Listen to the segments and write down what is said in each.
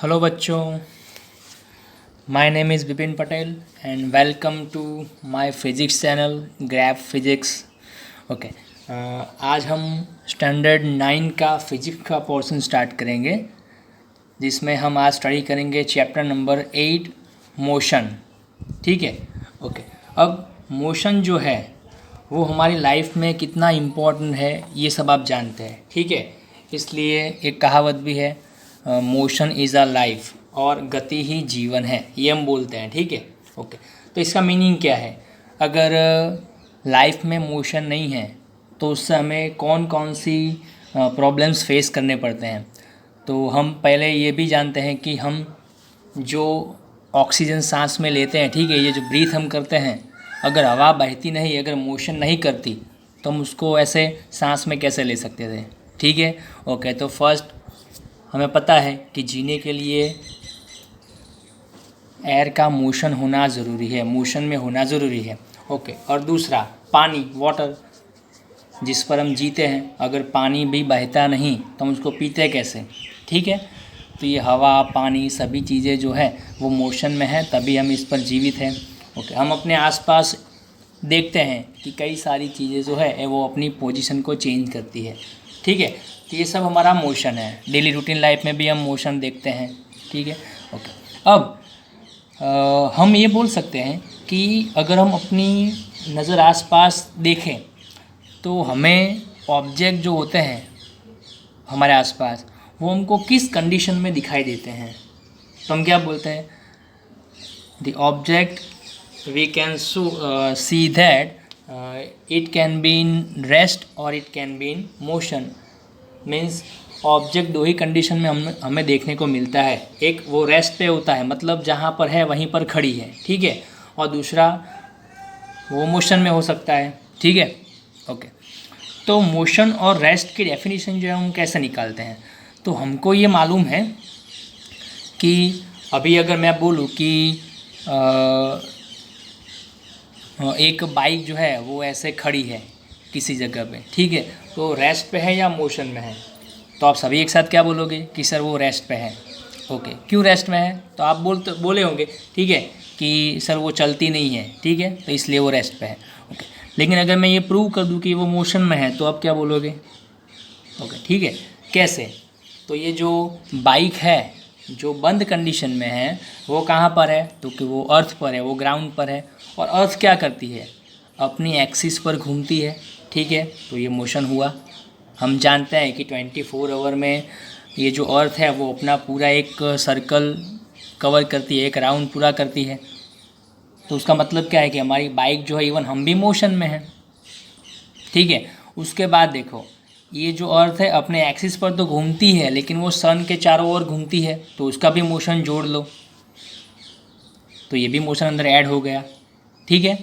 Hello बच्चों, my name is Vipin Patel and welcome to my physics channel graph physics. Okay, आज हम standard 9 का physics का पोर्शन स्टार्ट करेंगे, जिसमें हम आज स्टडी करेंगे चैप्टर नंबर 8 मोशन। ठीक है। ओके, अब मोशन जो है वो हमारी लाइफ में कितना इम्पोर्टेंट है ये सब आप जानते हैं। ठीक है, इसलिए एक कहावत भी है, मोशन इज़ अ लाइफ, और गति ही जीवन है, ये हम बोलते हैं। ठीक है। ओके, तो इसका मीनिंग क्या है? अगर लाइफ में मोशन नहीं है तो उससे हमें कौन कौन सी प्रॉब्लम्स फेस करने पड़ते हैं। तो हम पहले ये भी जानते हैं कि हम जो ऑक्सीजन सांस में लेते हैं, ठीक है, ये जो ब्रीथ हम करते हैं, अगर हवा बहती नहीं, अगर मोशन नहीं करती तो हम उसको ऐसे सांस में कैसे ले सकते थे। ठीक है। ओके, तो फर्स्ट हमें पता है कि जीने के लिए एयर का मोशन होना ज़रूरी है, मोशन में होना ज़रूरी है। ओके, और दूसरा पानी, वाटर, जिस पर हम जीते हैं, अगर पानी भी बहता नहीं तो हम उसको पीते कैसे। ठीक है, तो ये हवा, पानी, सभी चीज़ें जो है वो मोशन में है, तभी हम इस पर जीवित हैं। ओके, हम अपने आसपास देखते हैं कि कई सारी चीज़ें जो है वो अपनी पोजीशन को चेंज करती है। ठीक है, तो ये सब हमारा मोशन है। डेली रूटीन लाइफ में भी हम मोशन देखते हैं। ठीक है। ओके, अब हम ये बोल सकते हैं कि अगर हम अपनी नज़र आसपास देखें तो हमें ऑब्जेक्ट जो होते हैं हमारे आसपास वो हमको किस कंडीशन में दिखाई देते हैं। तो हम क्या बोलते हैं, the object we can see that it can be in rest और it can be in motion. Means object दो ही कंडीशन में हमें देखने को मिलता है। एक वो रेस्ट पे होता है, मतलब जहाँ पर है वहीं पर खड़ी है। ठीक है, और दूसरा वो मोशन में हो सकता है। ठीक है। ओके, तो मोशन और रेस्ट की डेफिनेशन जो है हम कैसे निकालते हैं। तो हमको ये मालूम है कि अभी अगर मैं बोलूँ कि एक बाइक जो है वो ऐसे खड़ी है किसी जगह पे, ठीक है, तो रेस्ट पे है या मोशन में है, तो आप सभी एक साथ क्या बोलोगे कि सर वो रेस्ट पे है। ओके, क्यों रेस्ट में है, तो आप बोले होंगे, ठीक है, कि सर वो चलती नहीं है, ठीक है, तो इसलिए वो रेस्ट पे है। ओके, लेकिन अगर मैं ये प्रूव कर दूं कि वो मोशन में है तो आप क्या बोलोगे। ओके, ठीक है, कैसे, तो ये जो बाइक है जो बंद कंडीशन में है वो कहाँ पर है, तो कि वो अर्थ पर है, वो ग्राउंड पर है। और अर्थ क्या करती है, अपनी एक्सिस पर घूमती है। ठीक है, तो ये मोशन हुआ। हम जानते हैं कि 24 आवर में ये जो अर्थ है वो अपना पूरा एक सर्कल कवर करती है, एक राउंड पूरा करती है। तो उसका मतलब क्या है कि हमारी बाइक जो है, इवन हम भी मोशन में हैं। ठीक है, उसके बाद देखो, ये जो अर्थ है अपने एक्सिस पर तो घूमती है, लेकिन वो सन के चारों ओर घूमती है, तो उसका भी मोशन जोड़ लो, तो ये भी मोशन अंदर ऐड हो गया। ठीक है,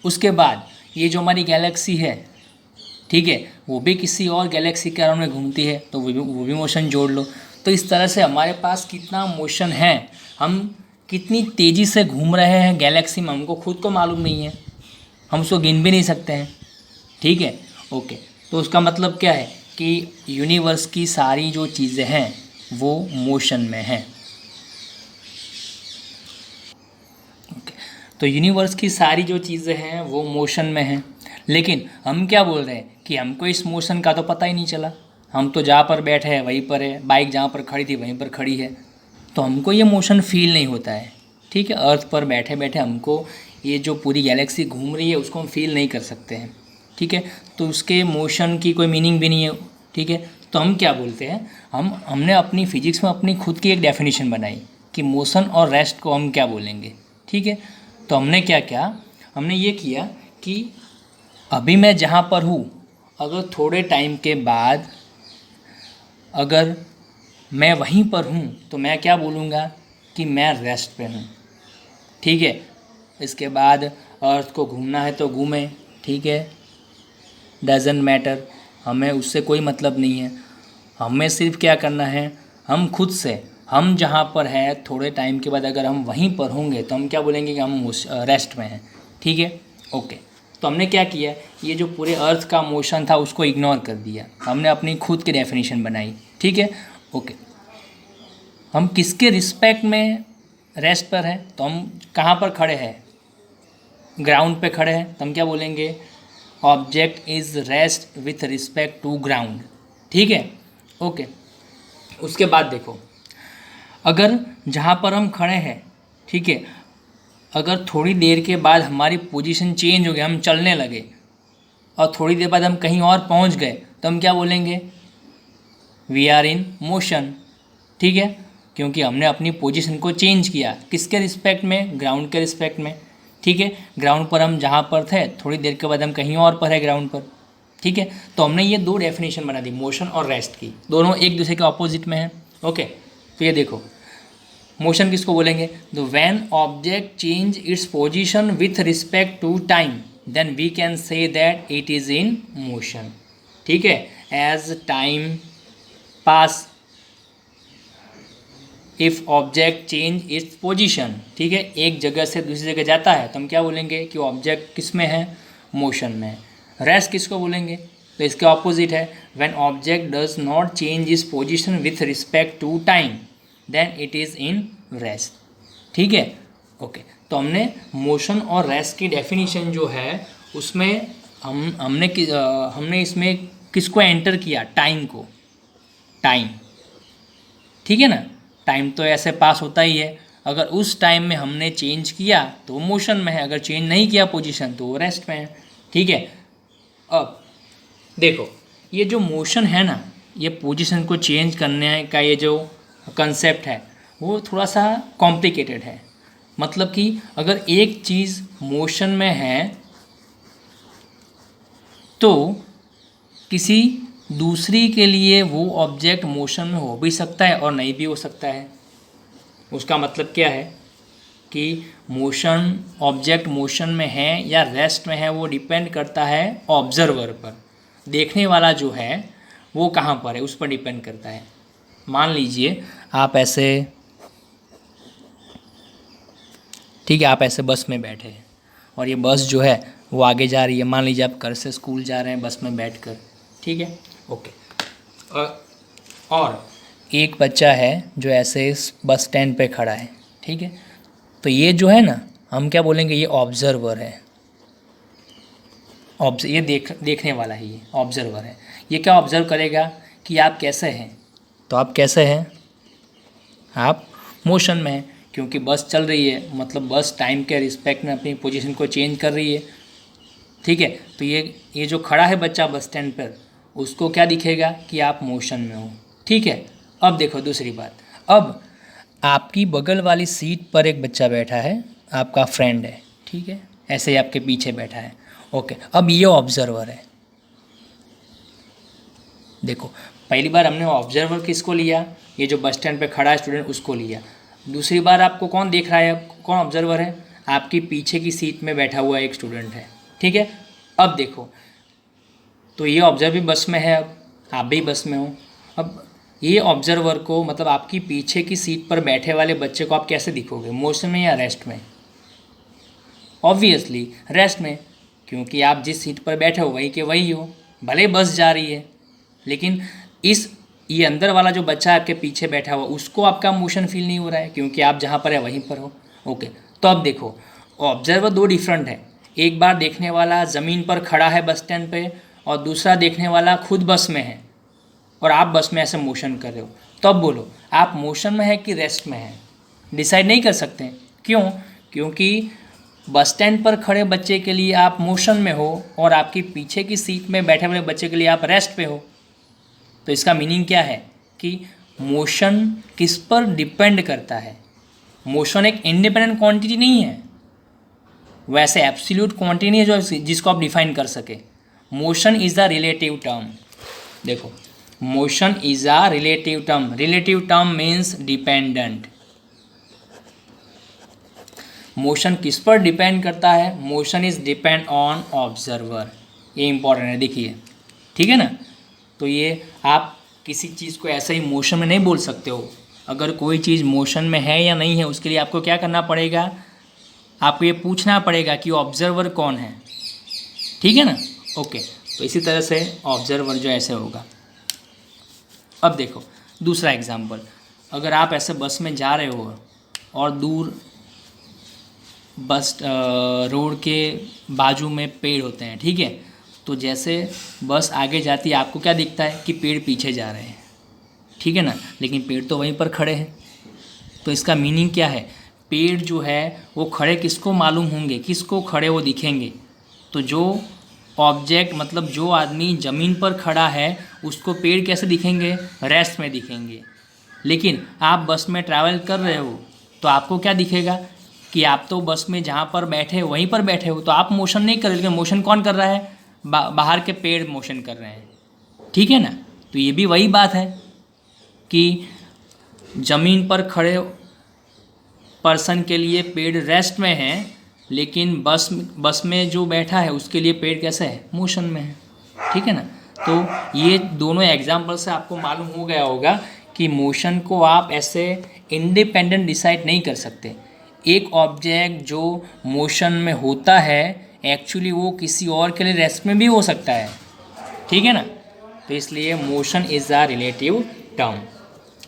उसके बाद ये जो हमारी गैलेक्सी है, ठीक है, वो भी किसी और गैलेक्सी के अराउंड में घूमती है, तो वो भी मोशन जोड़ लो। तो इस तरह से हमारे पास कितना मोशन है, हम कितनी तेज़ी से घूम रहे हैं गैलेक्सी में, हमको खुद को मालूम नहीं है, हम उसको गिन भी नहीं सकते हैं। ठीक है। ओके, तो उसका मतलब क्या है कि यूनिवर्स की सारी जो चीज़ें हैं वो मोशन में हैं। ओके, तो यूनिवर्स की सारी जो चीज़ें हैं वो मोशन में हैं, लेकिन हम क्या बोल रहे हैं कि हमको इस मोशन का तो पता ही नहीं चला। हम तो जहाँ पर बैठे हैं वहीं पर है, बाइक जहाँ पर खड़ी थी वहीं पर खड़ी है, तो हमको ये मोशन फील नहीं होता है। ठीक है, अर्थ पर बैठे बैठे हमको ये जो पूरी गैलेक्सी घूम रही है उसको हम फील नहीं कर सकते हैं। ठीक है, तो उसके मोशन की कोई मीनिंग भी नहीं है। ठीक है, तो हम क्या बोलते हैं, हमने अपनी फिजिक्स में अपनी खुद की एक डेफिनेशन बनाई कि मोशन और रेस्ट को हम क्या बोलेंगे। ठीक है, तो हमने क्या किया, हमने ये किया कि अभी मैं जहाँ पर हूँ, अगर थोड़े टाइम के बाद अगर मैं वहीं पर हूँ तो मैं क्या बोलूँगा कि मैं रेस्ट पे हूँ। ठीक है, इसके बाद अर्थ को घूमना है तो घूमे, ठीक है, डजेंट मैटर, हमें उससे कोई मतलब नहीं है। हमें सिर्फ क्या करना है, हम खुद से, हम जहाँ पर है थोड़े टाइम के बाद अगर हम वहीं पर होंगे तो हम क्या बोलेंगे कि हम रेस्ट में हैं। ठीक है। ओके, तो हमने क्या किया, ये जो पूरे अर्थ का मोशन था उसको इग्नोर कर दिया, हमने अपनी खुद की डेफिनेशन बनाई। ठीक है। ओके, हम किसके रिस्पेक्ट में रेस्ट पर है, तो हम कहाँ पर खड़े हैं, ग्राउंड पे खड़े हैं, तो हम क्या बोलेंगे, object is rest with respect to ground. ठीक है, ओके। उसके बाद देखो, अगर जहाँ पर हम खड़े हैं, ठीक है, अगर थोड़ी देर के बाद हमारी पोजीशन चेंज हो गई, हम चलने लगे और थोड़ी देर बाद हम कहीं और पहुँच गए, तो हम क्या बोलेंगे, वी आर इन मोशन। ठीक है, क्योंकि हमने अपनी पोजीशन को चेंज किया, किसके रिस्पेक्ट में, ग्राउंड के रिस्पेक्ट में। ठीक है, ग्राउंड पर हम जहाँ पर थे, थोड़ी देर के बाद हम कहीं और पर है ग्राउंड पर। ठीक है, तो हमने ये दो डेफिनेशन बना दी, मोशन और रेस्ट की, दोनों एक दूसरे के ऑपोजिट में है। ओके, तो ये देखो, मोशन किसको बोलेंगे, तो when object change its position with respect to time then we can say that it is in motion. ठीक है, as time pass if object change its position. ठीक है, एक जगह से दूसरी जगह जाता है तो हम क्या बोलेंगे कि ऑब्जेक्ट किस में है, मोशन में। रेस्ट किसको बोलेंगे, तो इसके ऑपोजिट है, when object does not change its position with respect to time then it is in rest. ठीक है, ओके। तो हमने मोशन और रेस्ट की डेफिनेशन जो है उसमें हमने इसमें किसको एंटर किया, टाइम को, टाइम। ठीक है ना, टाइम तो ऐसे पास होता ही है, अगर उस टाइम में हमने चेंज किया तो वो मोशन में है, अगर चेंज नहीं किया पोजीशन तो वो रेस्ट में है। ठीक है, अब देखो, ये जो मोशन है ना, ये पोजीशन को चेंज करने का ये जो कंसेप्ट है वो थोड़ा सा कॉम्प्लिकेटेड है। मतलब कि अगर एक चीज़ मोशन में है तो किसी दूसरी के लिए वो ऑब्जेक्ट मोशन में हो भी सकता है और नहीं भी हो सकता है। उसका मतलब क्या है कि मोशन, ऑब्जेक्ट मोशन में है या रेस्ट में है, वो डिपेंड करता है ऑब्जर्वर पर। देखने वाला जो है वो कहाँ पर है, उस पर डिपेंड करता है। मान लीजिए आप ऐसे, ठीक है, आप ऐसे बस में बैठे हैं और ये बस जो है वो आगे जा रही है। मान लीजिए आप घर से स्कूल जा रहे हैं बस में बैठकर। ठीक है, ओके। और एक बच्चा है जो ऐसे इस बस स्टैंड पे खड़ा है। ठीक है, तो ये जो है ना, हम क्या बोलेंगे, ये ऑब्जर्वर है। ये देखने वाला ही, ये ऑब्जर्वर है। ये क्या ऑब्जर्व करेगा कि आप कैसे हैं, तो आप कैसे हैं, आप मोशन में हैं, क्योंकि बस चल रही है, मतलब बस टाइम के रिस्पेक्ट में अपनी पोजीशन को चेंज कर रही है। ठीक है, तो ये जो खड़ा है बच्चा बस स्टैंड पर, उसको क्या दिखेगा कि आप मोशन में हो। ठीक है, अब देखो दूसरी बात, अब आपकी बगल वाली सीट पर एक बच्चा बैठा है, आपका फ्रेंड है। ठीक है, ऐसे ही आपके पीछे बैठा है। ओके, अब ये ऑब्जर्वर है। देखो, पहली बार हमने ऑब्जर्वर किसको लिया, ये जो बस स्टैंड पे खड़ा है स्टूडेंट, उसको लिया। दूसरी बार आपको कौन देख रहा है, कौन ऑब्जर्वर है, आपकी पीछे की सीट में बैठा हुआ एक स्टूडेंट है। ठीक है, अब देखो, तो ये ऑब्जर्वर भी बस में है, अब आप भी बस में हो। अब ये ऑब्जर्वर को, मतलब आपकी पीछे की सीट पर बैठे वाले बच्चे को आप कैसे दिखोगे, मोशन में या रेस्ट में? ऑब्वियसली रेस्ट में, क्योंकि आप जिस सीट पर बैठे हो वही के वही हो, भले बस जा रही है, लेकिन ये अंदर वाला जो बच्चा आपके पीछे बैठा हुआ, उसको आपका मोशन फील नहीं हो रहा है, क्योंकि आप जहाँ पर है वहीं पर हो। ओके, तो अब देखो, ऑब्जर्वर दो डिफरेंट है। एक बार देखने वाला ज़मीन पर खड़ा है बस स्टैंड पे, और दूसरा देखने वाला खुद बस में है और आप बस में ऐसे मोशन कर रहे हो। तो अब बोलो, आप मोशन में है कि रेस्ट में है? डिसाइड नहीं कर सकते। क्यों? क्योंकि बस स्टैंड पर खड़े बच्चे के लिए आप मोशन में हो और आपकी पीछे की सीट में बैठे हुए बच्चे के लिए आप रेस्ट पे हो। तो इसका मीनिंग क्या है कि मोशन किस पर डिपेंड करता है। मोशन एक इंडिपेंडेंट क्वांटिटी नहीं है, वैसे एब्सोल्यूट क्वांटिटी नहीं है जो जिसको आप डिफाइन कर सके। Motion is a relative term. देखो, motion is a relative term. Relative term means dependent. Motion किस पर डिपेंड करता है? Motion is depend on observer. ये इंपॉर्टेंट है, देखिए, ठीक है ना। तो ये आप किसी चीज़ को ऐसे ही मोशन में नहीं बोल सकते हो। अगर कोई चीज़ मोशन में है या नहीं है, उसके लिए आपको क्या करना पड़ेगा, आपको ये पूछना पड़ेगा कि ऑब्जर्वर कौन है। ठीक है ना, ओके। तो इसी तरह से ऑब्जर्वर जो ऐसे होगा। अब देखो दूसरा एग्जाम्पल, अगर आप ऐसे बस में जा रहे हो और दूर बस रोड के बाजू में पेड़ होते हैं, ठीक है, तो जैसे बस आगे जाती है आपको क्या दिखता है कि पेड़ पीछे जा रहे हैं, ठीक है ना, लेकिन पेड़ तो वहीं पर खड़े हैं। तो इसका मीनिंग क्या है, पेड़ जो है वो खड़े किसको मालूम होंगे, किसको खड़े वो दिखेंगे, तो जो ऑब्जेक्ट मतलब जो आदमी ज़मीन पर खड़ा है उसको पेड़ कैसे दिखेंगे, रेस्ट में दिखेंगे। लेकिन आप बस में ट्रैवल कर रहे हो तो आपको क्या दिखेगा कि आप तो बस में जहाँ पर बैठे वहीं पर बैठे हो, तो आप मोशन नहीं कर रहे, लेकिन मोशन कौन कर रहा है, बाहर के पेड़ मोशन कर रहे हैं, ठीक है ना। तो ये भी वही बात है कि ज़मीन पर खड़े पर्सन के लिए पेड़ रेस्ट में है, लेकिन बस में जो बैठा है उसके लिए पेड़ कैसे है, मोशन में है, ठीक है ना। तो ये दोनों एग्जाम्पल से आपको मालूम हो गया होगा कि मोशन को आप ऐसे इंडिपेंडेंट डिसाइड नहीं कर सकते। एक ऑब्जेक्ट जो मोशन में होता है एक्चुअली वो किसी और के लिए रेस्ट में भी हो सकता है, ठीक है ना। तो इसलिए motion is a relative term,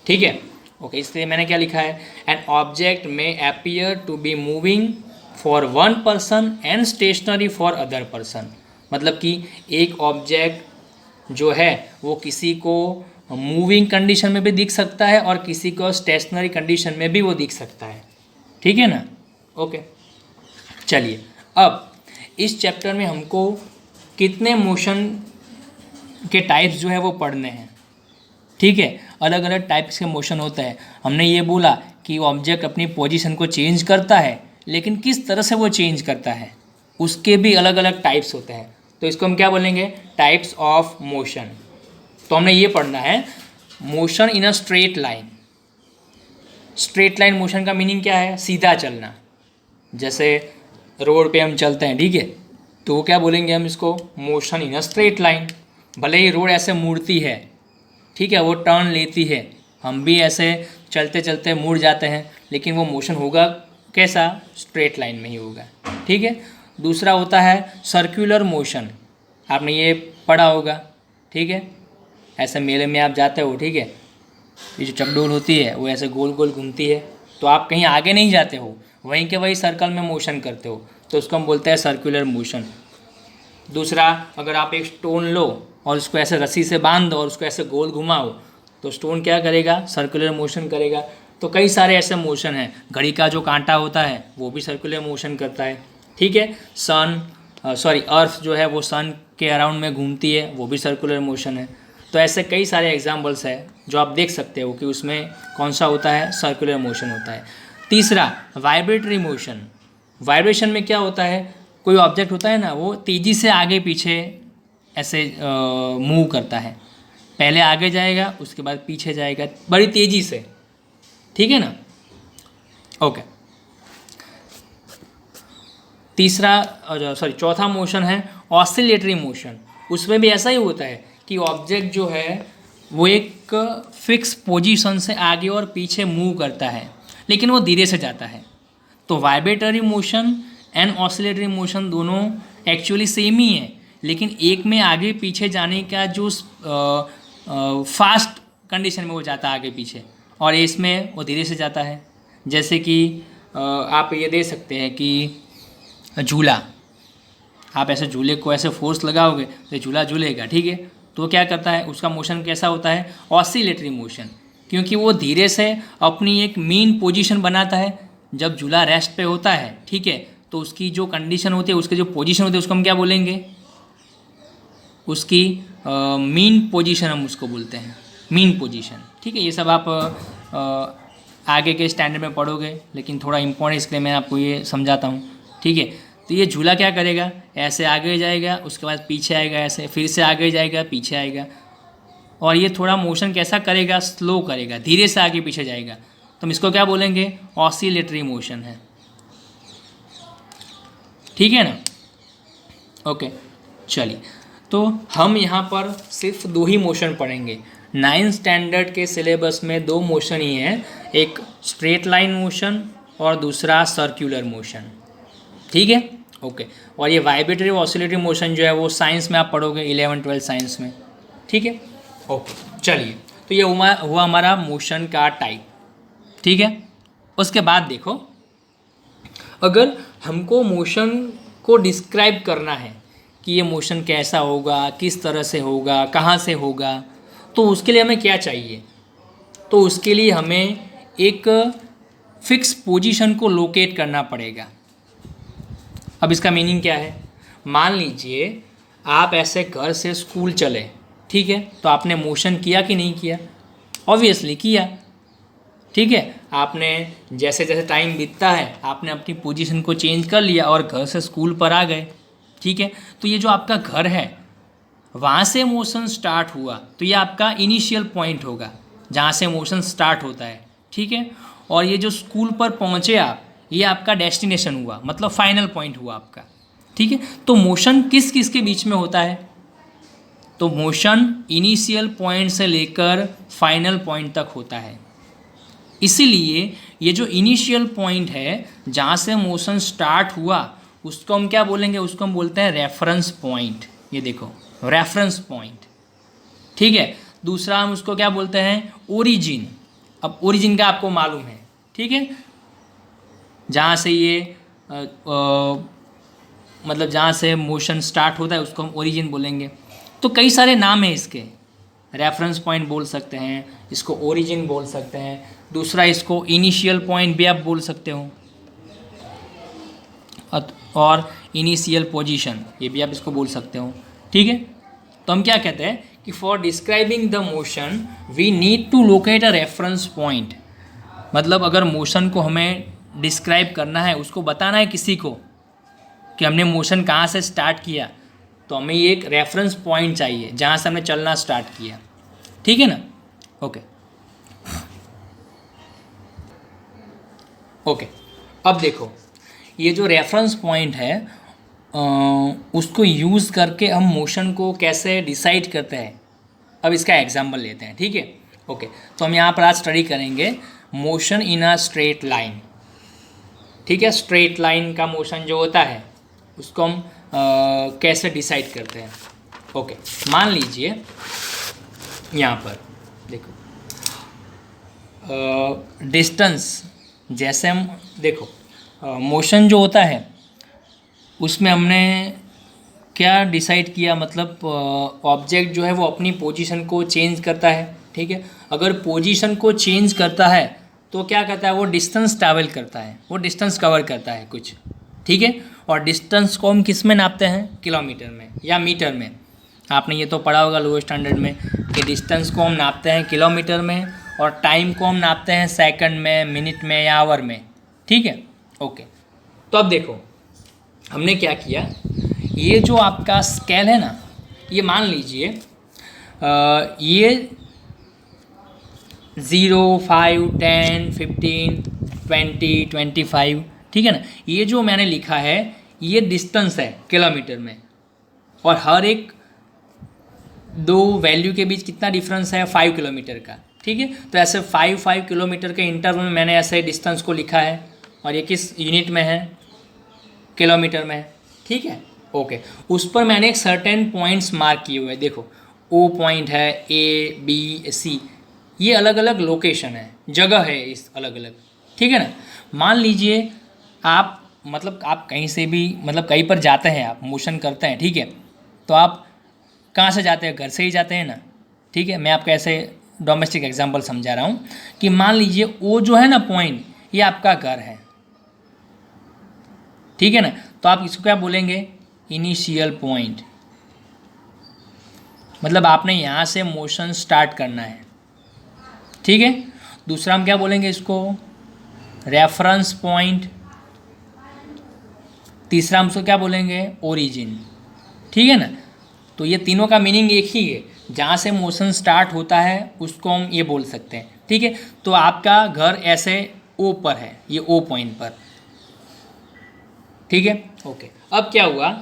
ठीक है, ओके। इसलिए मैंने क्या लिखा है, an object may appear to be moving for one person and stationary for other person. मतलब कि एक ऑब्जेक्ट जो है वो किसी को मूविंग कंडीशन में भी दिख सकता है और किसी को स्टेशनरी कंडीशन में भी वो दिख सकता है, ठीक है ना, ओके। चलिए अब इस चैप्टर में हमको कितने मोशन के टाइप्स जो है वो पढ़ने हैं, ठीक है। अलग अलग टाइप्स के मोशन होता है। हमने ये बोला कि ऑब्जेक्ट अपनी पोजीशन को चेंज करता है, लेकिन किस तरह से वो चेंज करता है उसके भी अलग अलग टाइप्स होते हैं। तो इसको हम क्या बोलेंगे, टाइप्स ऑफ मोशन। तो हमने ये पढ़ना है motion in a straight line. Straight line motion का मीनिंग क्या है, सीधा चलना। जैसे रोड पे हम चलते हैं, ठीक है, तो वो क्या बोलेंगे हम इसको, motion in a straight line. भले ही रोड ऐसे मुड़ती है, ठीक है, वो टर्न लेती है, हम भी ऐसे चलते चलते मुड़ जाते हैं, लेकिन वो मोशन होगा कैसा, स्ट्रेट लाइन में ही होगा, ठीक है। दूसरा होता है सर्कुलर मोशन, आपने ये पढ़ा होगा, ठीक है। ऐसे मेले में आप जाते हो, ठीक है, ये जो चकडोल होती है वो ऐसे गोल गोल घूमती है, तो आप कहीं आगे नहीं जाते हो, वहीं के वही सर्कल में मोशन करते हो, तो उसको हम बोलते हैं सर्कुलर मोशन। दूसरा, अगर आप एक स्टोन लो और उसको ऐसे रस्सी से बांध दो और उसको ऐसे गोल घुमाओ, तो स्टोन क्या करेगा, सर्कुलर मोशन करेगा। तो कई सारे ऐसे मोशन हैं। घड़ी का जो कांटा होता है वो भी सर्कुलर मोशन करता है, ठीक है। अर्थ जो है वो सन के अराउंड में घूमती है, वो भी सर्कुलर मोशन है। तो ऐसे कई सारे एग्जाम्पल्स हैं जो आप देख सकते हो कि उसमें कौन सा होता है, सर्कुलर मोशन होता है। तीसरा, वाइब्रेटरी मोशन। वाइब्रेशन में क्या होता है, कोई ऑब्जेक्ट होता है ना, वो तेज़ी से आगे पीछे ऐसे मूव करता है, पहले आगे जाएगा उसके बाद पीछे जाएगा बड़ी तेज़ी से, ठीक है ना, ओके। चौथा मोशन है ऑसिलेटरी मोशन। उसमें भी ऐसा ही होता है कि ऑब्जेक्ट जो है वो एक फिक्स पोजीशन से आगे और पीछे मूव करता है, लेकिन वो धीरे से जाता है। तो vibratory motion and oscillatory motion दोनों एक्चुअली सेम ही है, लेकिन एक में आगे पीछे जाने का जो फास्ट कंडीशन में वो जाता है आगे पीछे, और इसमें वो धीरे से जाता है। जैसे कि आप ये दे सकते हैं कि झूला, आप ऐसे झूले को ऐसे फोर्स लगाओगे तो झूला झूलेगा, ठीक है, तो क्या करता है, उसका मोशन कैसा होता है, ऑसिलेटरी मोशन, क्योंकि वो धीरे से अपनी एक मीन पोजीशन बनाता है। जब झूला रेस्ट पे होता है, ठीक है, तो उसकी जो कंडीशन होती है, उसकी जो पोजीशन होती है, उसको हम क्या बोलेंगे, उसकी मीन पोजीशन हम उसको बोलते हैं, मीन पोजीशन, ठीक है। ये सब आप आगे के स्टैंडर्ड में पढ़ोगे, लेकिन थोड़ा इम्पोर्टेंट इसलिए मैं आपको ये समझाता हूँ, ठीक है। तो ये झूला क्या करेगा, ऐसे आगे जाएगा, उसके बाद पीछे आएगा, ऐसे फिर से आगे जाएगा, पीछे आएगा, और ये थोड़ा मोशन कैसा करेगा, स्लो करेगा, धीरे से आगे पीछे जाएगा। तो हम इसको क्या बोलेंगे, ऑसिलेटरी मोशन है, ठीक है ना, ओके। चलिए, तो हम यहाँ पर सिर्फ 2 ही मोशन पढ़ेंगे। 9th स्टैंडर्ड के सिलेबस में 2 मोशन ही हैं, एक स्ट्रेट लाइन मोशन और दूसरा सर्कुलर मोशन, ठीक है, ओके। और ये वाइब्रेटरी ऑसिलेटरी मोशन जो है वो साइंस में आप पढ़ोगे 11th-12th साइंस में, ठीक है, ओके। चलिए, तो ये हुआ हमारा मोशन का टाइप। ठीक है। उसके बाद देखो, अगर हमको मोशन को डिस्क्राइब करना है कि ये मोशन कैसा होगा, किस तरह से होगा, कहाँ से होगा, तो उसके लिए हमें क्या चाहिए? तो उसके लिए हमें एक फिक्स पोजीशन को लोकेट करना पड़ेगा। अब इसका मीनिंग क्या है? मान लीजिए आप ऐसे घर से स्कूल चले, ठीक है, तो आपने मोशन किया कि नहीं किया? ऑब्वियसली किया, ठीक है। आपने जैसे जैसे टाइम बीतता है आपने अपनी पोजीशन को चेंज कर लिया और घर से स्कूल पर आ गए, ठीक है। तो ये जो आपका घर है वहाँ से मोशन स्टार्ट हुआ, तो ये आपका इनिशियल पॉइंट होगा जहाँ से मोशन स्टार्ट होता है, ठीक है। और ये जो स्कूल पर पहुँचे आप, ये आपका डेस्टिनेशन हुआ, मतलब फाइनल पॉइंट हुआ आपका, ठीक है। तो मोशन किस किस के बीच में होता है? तो मोशन इनिशियल पॉइंट से लेकर फाइनल पॉइंट तक होता है। इसीलिए ये जो इनिशियल पॉइंट है जहाँ से मोशन स्टार्ट हुआ उसको हम क्या बोलेंगे? उसको हम बोलते हैं रेफरेंस पॉइंट। ये देखो, रेफरेंस पॉइंट, ठीक है। दूसरा हम उसको क्या बोलते हैं? ओरिजिन। अब ओरिजिन का आपको मालूम है, ठीक है, जहाँ से ये मतलब जहाँ से मोशन स्टार्ट होता है उसको हम ओरिजिन बोलेंगे। तो कई सारे नाम हैं इसके, रेफरेंस पॉइंट बोल सकते हैं, इसको ओरिजिन बोल सकते हैं, दूसरा इसको इनिशियल पॉइंट भी आप बोल सकते हो, और इनिशियल पोजीशन ये भी आप इसको बोल सकते हो, ठीक है। तो हम क्या कहते हैं कि for describing the motion we need to locate a reference point. मतलब अगर मोशन को हमें डिस्क्राइब करना है, उसको बताना है किसी को कि हमने मोशन कहाँ से स्टार्ट किया, तो हमें ये एक रेफरेंस पॉइंट चाहिए जहाँ से हमने चलना स्टार्ट किया, ठीक है ना। ओके ओके, अब देखो ये जो रेफरेंस पॉइंट है उसको यूज़ करके हम मोशन को कैसे डिसाइड करते हैं, अब इसका एग्जांपल लेते हैं, ठीक है। ओके, तो हम यहाँ पर आज स्टडी करेंगे motion in a straight line, ठीक है। स्ट्रेट लाइन का मोशन जो होता है उसको हम कैसे डिसाइड करते हैं। ओके, मान लीजिए यहाँ पर देखो डिस्टेंस, जैसे हम देखो मोशन जो होता है उसमें हमने क्या डिसाइड किया, मतलब ऑब्जेक्ट जो है वो अपनी पोजीशन को चेंज करता है, ठीक है। अगर पोजीशन को चेंज करता है तो क्या करता है? वो डिस्टेंस ट्रैवल करता है, वो डिस्टेंस कवर करता है कुछ, ठीक है। और डिस्टेंस को हम किस में नापते हैं? किलोमीटर में या मीटर में। आपने ये तो पढ़ा होगा लोअर स्टैंडर्ड में कि डिस्टेंस को हम नापते हैं किलोमीटर में और टाइम को हम नापते हैं सेकंड में, मिनट में या आवर में, ठीक है। ओके, तो अब देखो हमने क्या किया, ये जो आपका स्केल है ना, ये मान लीजिए ये 0, 5, 10, 15, 20, 25, ठीक है ना। ये जो मैंने लिखा है ये डिस्टेंस है किलोमीटर में, और हर एक दो वैल्यू के बीच कितना डिफरेंस है? 5 किलोमीटर का, ठीक है। तो ऐसे 5 किलोमीटर के इंटरवल में मैंने ऐसे डिस्टेंस को लिखा है, और ये किस यूनिट में है? किलोमीटर में है, ठीक है। ओके, उस पर मैंने एक सर्टेन पॉइंट्स मार्क किए हुए हैं। देखो ओ पॉइंट है, ए बी सी, ये अलग अलग लोकेशन है, जगह है इस अलग अलग, ठीक है ना। मान लीजिए आप मतलब आप कहीं से भी मतलब कहीं पर जाते हैं, आप मोशन करते हैं, ठीक है। तो आप कहाँ से जाते हैं? घर से ही जाते हैं ना, ठीक है। मैं आपको ऐसे डोमेस्टिक एग्जांपल समझा रहा हूँ कि मान लीजिए वो जो है ना पॉइंट, ये आपका घर है, ठीक है ना। तो आप इसको क्या बोलेंगे? Initial point. मतलब आपने यहाँ से मोशन स्टार्ट करना है, ठीक है। दूसरा हम क्या बोलेंगे इसको? Reference point. तीसरा हम इसको क्या बोलेंगे? ओरिजिन, ठीक है ना। तो ये तीनों का मीनिंग एक ही है, जहाँ से मोशन स्टार्ट होता है उसको हम ये बोल सकते हैं, ठीक है। तो आपका घर ऐसे ओ पर है, ये ओ पॉइंट पर, ठीक है। ओके, अब क्या हुआ,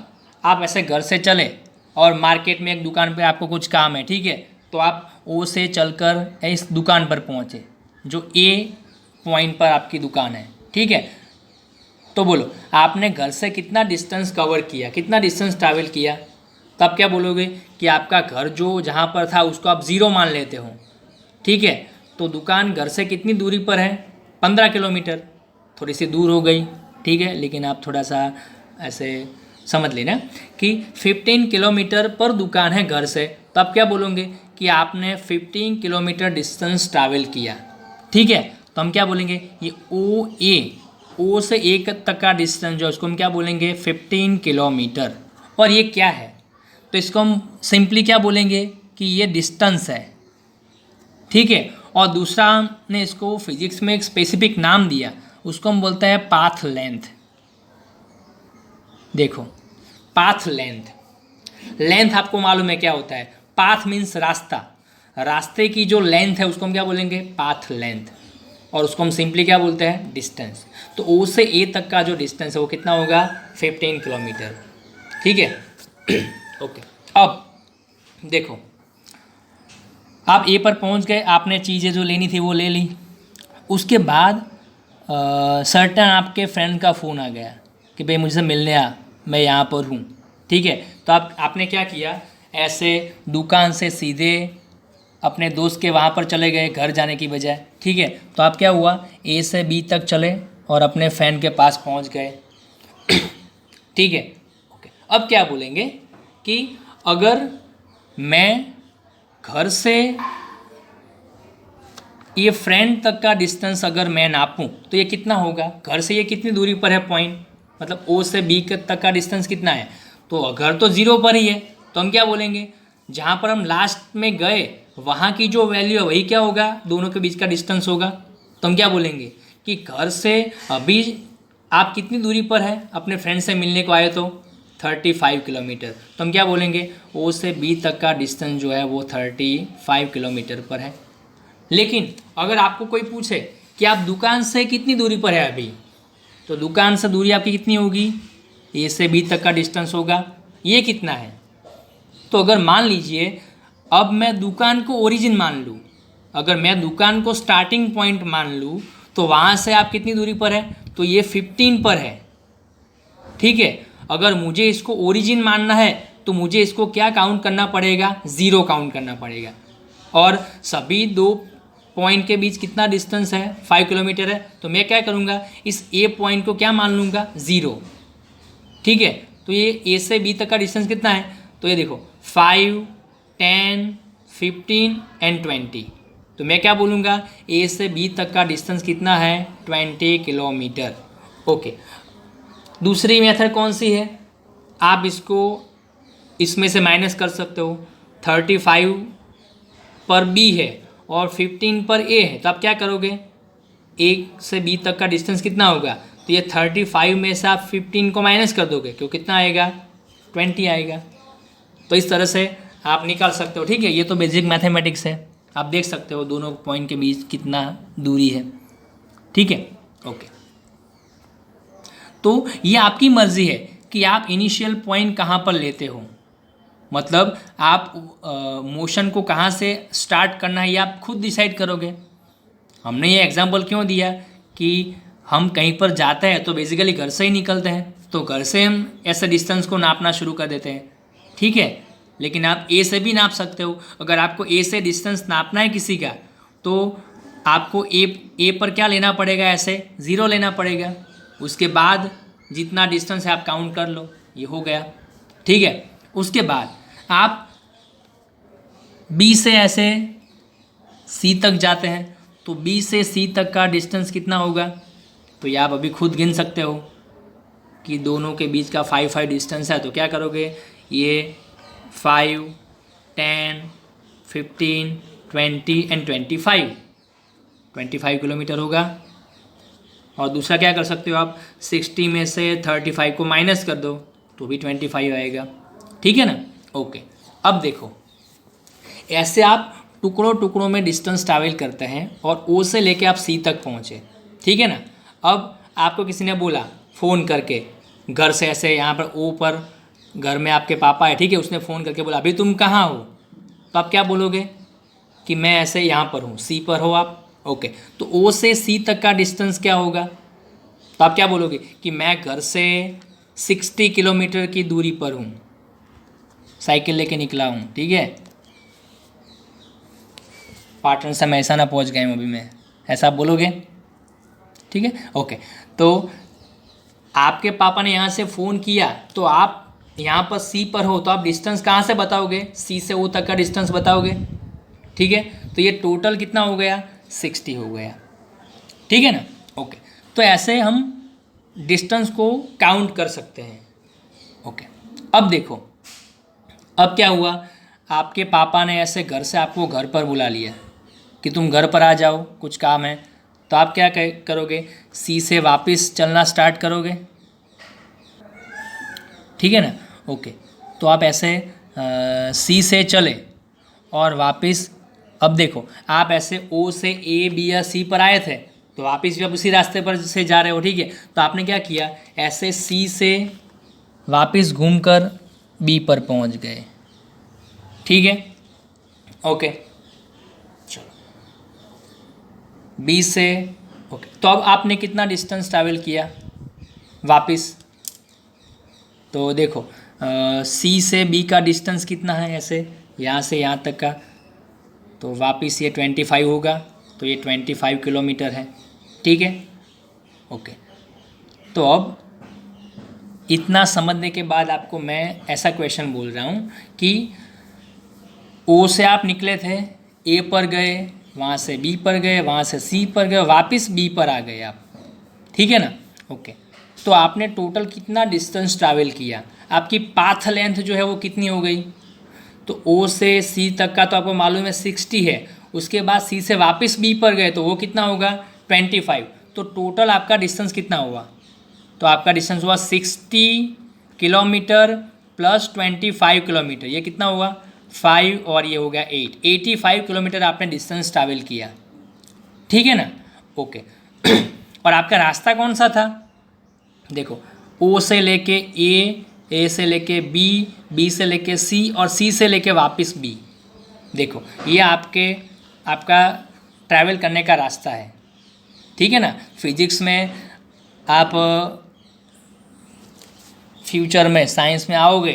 आप ऐसे घर से चले और मार्केट में एक दुकान पे आपको कुछ काम है, ठीक है। तो आप ओ से चलकर इस दुकान पर पहुँचे जो ए पॉइंट पर आपकी दुकान है, ठीक है। तो बोलो आपने घर से कितना डिस्टेंस कवर किया, कितना डिस्टेंस ट्रैवल किया? तब क्या बोलोगे कि आपका घर जो जहाँ पर था उसको आप 0 मान लेते हो, ठीक है। तो दुकान घर से कितनी दूरी पर है? 15 किलोमीटर, थोड़ी सी दूर हो गई, ठीक है, लेकिन आप थोड़ा सा ऐसे समझ लेना कि 15 किलोमीटर पर दुकान है घर से, तो आप क्या बोलोगे कि आपने 15 किलोमीटर डिस्टेंस ट्रैवल किया, ठीक है। तो हम क्या बोलेंगे, ये ओ से ए तक का डिस्टेंस जो है उसको हम क्या बोलेंगे 15 किलोमीटर। और ये क्या है, तो इसको हम सिंपली क्या बोलेंगे कि ये डिस्टेंस है, ठीक है। और दूसरा हमने इसको फिजिक्स में एक स्पेसिफिक नाम दिया, उसको हम बोलते हैं पाथ लेंथ। देखो पाथ लेंथ आपको मालूम है क्या होता है, पाथ मीन्स रास्ता, रास्ते की जो लेंथ है उसको हम क्या बोलेंगे पाथ लेंथ, और उसको हम सिंपली क्या बोलते हैं डिस्टेंस। तो ओ से ए तक का जो डिस्टेंस है वो कितना होगा 15 किलोमीटर, ठीक है। ओके, अब देखो आप ए पर पहुंच गए, आपने चीज़ें जो लेनी थी वो ले ली, उसके बाद सर्टन आपके फ्रेंड का फ़ोन आ गया कि भाई मुझसे मिलने आ, मैं यहाँ पर हूँ, ठीक है। तो आपने क्या किया, ऐसे दुकान से सीधे अपने दोस्त के वहाँ पर चले गए घर जाने की बजाय, ठीक है। तो आप क्या हुआ, ए से बी तक चले और अपने फ्रेंड के पास पहुँच गए, ठीक है। ओके, अब क्या बोलेंगे कि अगर मैं घर से ये फ्रेंड तक का डिस्टेंस अगर मैं नापूं तो ये कितना होगा, घर से ये कितनी दूरी पर है पॉइंट, मतलब ओ से बी तक का डिस्टेंस कितना है, तो घर तो ज़ीरो पर ही है, तो हम क्या बोलेंगे जहाँ पर हम लास्ट में गए वहाँ की जो वैल्यू है वही क्या होगा, दोनों के बीच का डिस्टेंस होगा। तो हम क्या बोलेंगे कि घर से अभी आप कितनी दूरी पर है, अपने फ्रेंड से मिलने को आए तो 35 किलोमीटर, तो हम क्या बोलेंगे ओ से बी तक का डिस्टेंस जो है वो 35 किलोमीटर पर है। लेकिन अगर आपको कोई पूछे कि आप दुकान से कितनी दूरी पर है अभी, तो दुकान से दूरी आपकी कितनी होगी, ए से बी तक का डिस्टेंस होगा, ये कितना है। तो अगर मान लीजिए अब मैं दुकान को ओरिजिन मान लूँ, अगर मैं दुकान को स्टार्टिंग पॉइंट मान लूँ तो वहाँ से आप कितनी दूरी पर है, तो ये 15 पर है, ठीक है। अगर मुझे इसको ओरिजिन मानना है तो मुझे इसको क्या काउंट करना पड़ेगा, ज़ीरो काउंट करना पड़ेगा। और सभी दो पॉइंट के बीच कितना डिस्टेंस है 5 किलोमीटर है, तो मैं क्या करूँगा इस ए पॉइंट को क्या मान लूँगा ज़ीरो, ठीक है। तो ये ए से बी तक का डिस्टेंस कितना है, तो ये देखो 5, 10, 15 एंड 20, तो मैं क्या बोलूँगा ए से बी तक का डिस्टेंस कितना है 20 किलोमीटर। ओके, दूसरी मेथड कौन सी है, आप इसको इसमें से माइनस कर सकते हो, 35 पर बी है और 15 पर ए है, तो आप क्या करोगे ए से बी तक का डिस्टेंस कितना होगा, तो ये 35 में से आप 15 को माइनस कर दोगे, क्यों कितना आएगा 20 आएगा। तो इस तरह से आप निकाल सकते हो, ठीक है। ये तो बेसिक मैथमेटिक्स है, आप देख सकते हो दोनों पॉइंट के बीच कितना दूरी है, ठीक है। ओके, तो ये आपकी मर्ज़ी है कि आप इनिशियल पॉइंट कहाँ पर लेते हो, मतलब आप मोशन को कहाँ से स्टार्ट करना है ये आप खुद डिसाइड करोगे। हमने ये एग्जांपल क्यों दिया कि हम कहीं पर जाते हैं तो बेसिकली घर से ही निकलते हैं, तो घर से हम ऐसे डिस्टेंस को नापना शुरू कर देते हैं, ठीक है। लेकिन आप ए से भी नाप सकते हो, अगर आपको ए से डिस्टेंस नापना है किसी का तो आपको ए पर क्या लेना पड़ेगा, ऐसे ज़ीरो लेना पड़ेगा, उसके बाद जितना डिस्टेंस है आप काउंट कर लो, ये हो गया, ठीक है। उसके बाद आप बी से ऐसे सी तक जाते हैं, तो बी से सी तक का डिस्टेंस कितना होगा, तो ये आप अभी खुद गिन सकते हो कि दोनों के बीच का 5 डिस्टेंस है, तो क्या करोगे ये 5, 10, 15, 20 एंड 25 किलोमीटर होगा। और दूसरा क्या कर सकते हो आप 60 में से 35 को माइनस कर दो तो भी 25 आएगा, ठीक है ना। ओके, अब देखो ऐसे आप टुकड़ों टुकड़ों में डिस्टेंस ट्रैवल करते हैं और ओ से लेके आप सी तक पहुँचे, ठीक है ना। अब आपको किसी ने बोला फ़ोन करके घर से, ऐसे यहाँ पर ओ पर घर में आपके पापा है, ठीक है, उसने फ़ोन करके बोला अभी तुम कहाँ हो, तो आप क्या बोलोगे कि मैं ऐसे यहाँ पर हूँ, सी पर हो आप, ओके। तो ओ से सी तक का डिस्टेंस क्या होगा, तो आप क्या बोलोगे कि मैं घर से 60 किलोमीटर की दूरी पर हूँ, साइकिल लेके निकला हूँ, ठीक है। पाटन से महसाना पहुँच गए हूँ अभी मैं, ऐसा आप बोलोगे, ठीक है, ओके। तो आपके पापा ने यहाँ से फ़ोन किया, तो आप यहाँ पर सी पर हो, तो आप डिस्टेंस कहाँ से बताओगे? सी से ओ तक का डिस्टेंस बताओगे, ठीक है। तो ये टोटल कितना हो गया? 60 हो गया, ठीक है ना, ओके। तो ऐसे हम डिस्टेंस को काउंट कर सकते हैं, ओके। अब देखो, अब क्या हुआ, आपके पापा ने ऐसे घर से आपको घर पर बुला लिया कि तुम घर पर आ जाओ, कुछ काम है। तो आप क्या करोगे? सी से वापस चलना स्टार्ट करोगे, ठीक है ना, ओके। तो आप ऐसे सी से चले और वापस, अब देखो आप ऐसे ओ से ए बी या सी पर आए थे, तो वापस भी आप उसी रास्ते पर से जा रहे हो, ठीक है। तो आपने क्या किया, ऐसे सी से वापस घूमकर बी पर पहुंच गए, ठीक है, ओके। चलो बी से, ओके। तो अब आपने कितना डिस्टेंस ट्रैवल किया वापस? तो देखो सी से बी का डिस्टेंस कितना है, ऐसे यहाँ से यहाँ तक का, तो वापस ये 25 होगा, तो ये 25 किलोमीटर है, ठीक है, ओके। तो अब इतना समझने के बाद आपको मैं ऐसा क्वेश्चन बोल रहा हूँ कि ओ से आप निकले थे, ए पर गए, वहाँ से बी पर गए, वहाँ से सी पर गए, वापस बी पर आ गए आप, ठीक है ना, ओके। तो आपने टोटल कितना डिस्टेंस ट्रैवल किया? आपकी पाथ लेंथ जो है वो कितनी हो गई? तो ओ से सी तक का तो आपको मालूम है 60 है, उसके बाद सी से वापस बी पर गए तो वो कितना होगा? 25। तो टोटल आपका डिस्टेंस कितना हुआ? तो आपका डिस्टेंस हुआ 60 किलोमीटर प्लस 25 किलोमीटर, ये कितना हुआ? 5 और ये हो गया 8, 85 किलोमीटर आपने डिस्टेंस ट्रैवल किया, ठीक है ना, ओके। और आपका रास्ता कौन सा था? देखो ओ से लेके ए से लेके बी से लेके सी और सी से लेके वापस बी, देखो ये आपका ट्रैवल करने का रास्ता है, ठीक है ना। फिजिक्स में आप फ्यूचर में साइंस में आओगे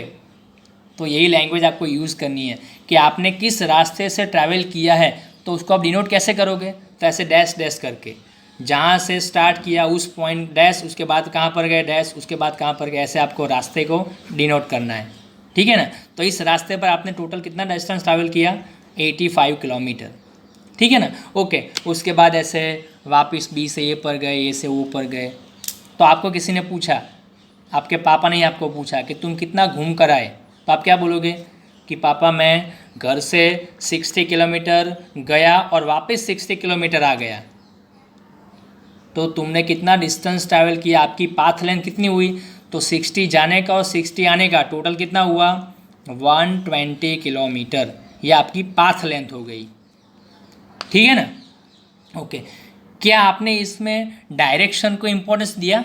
तो यही लैंग्वेज आपको यूज़ करनी है कि आपने किस रास्ते से ट्रैवल किया है, तो उसको आप डिनोट कैसे करोगे? तो ऐसे डैश डैश करके, जहाँ से स्टार्ट किया उस पॉइंट डैश, उसके बाद कहाँ पर गए डैश, उसके बाद कहाँ पर गए, ऐसे आपको रास्ते को डिनोट करना है, ठीक है ना। तो इस रास्ते पर आपने टोटल कितना डिस्टेंस ट्रैवल किया? 85 किलोमीटर, ठीक है ना, ओके। उसके बाद ऐसे वापस बी से ए पर गए, ए से ओ पर गए। तो आपको किसी ने पूछा, आपके पापा ने ही आपको पूछा कि तुम कितना घूम कर आए, तो आप क्या बोलोगे कि पापा मैं घर से 60 किलोमीटर गया और वापस 60 किलोमीटर आ गया। तो तुमने कितना डिस्टेंस ट्रैवल किया, आपकी पाथ लेंथ कितनी हुई? तो 60 जाने का और 60 आने का टोटल कितना हुआ? 120 किलोमीटर, ये आपकी पाथ लेंथ हो गई, ठीक है ना, ओके। क्या आपने इसमें डायरेक्शन को इम्पोर्टेंस दिया?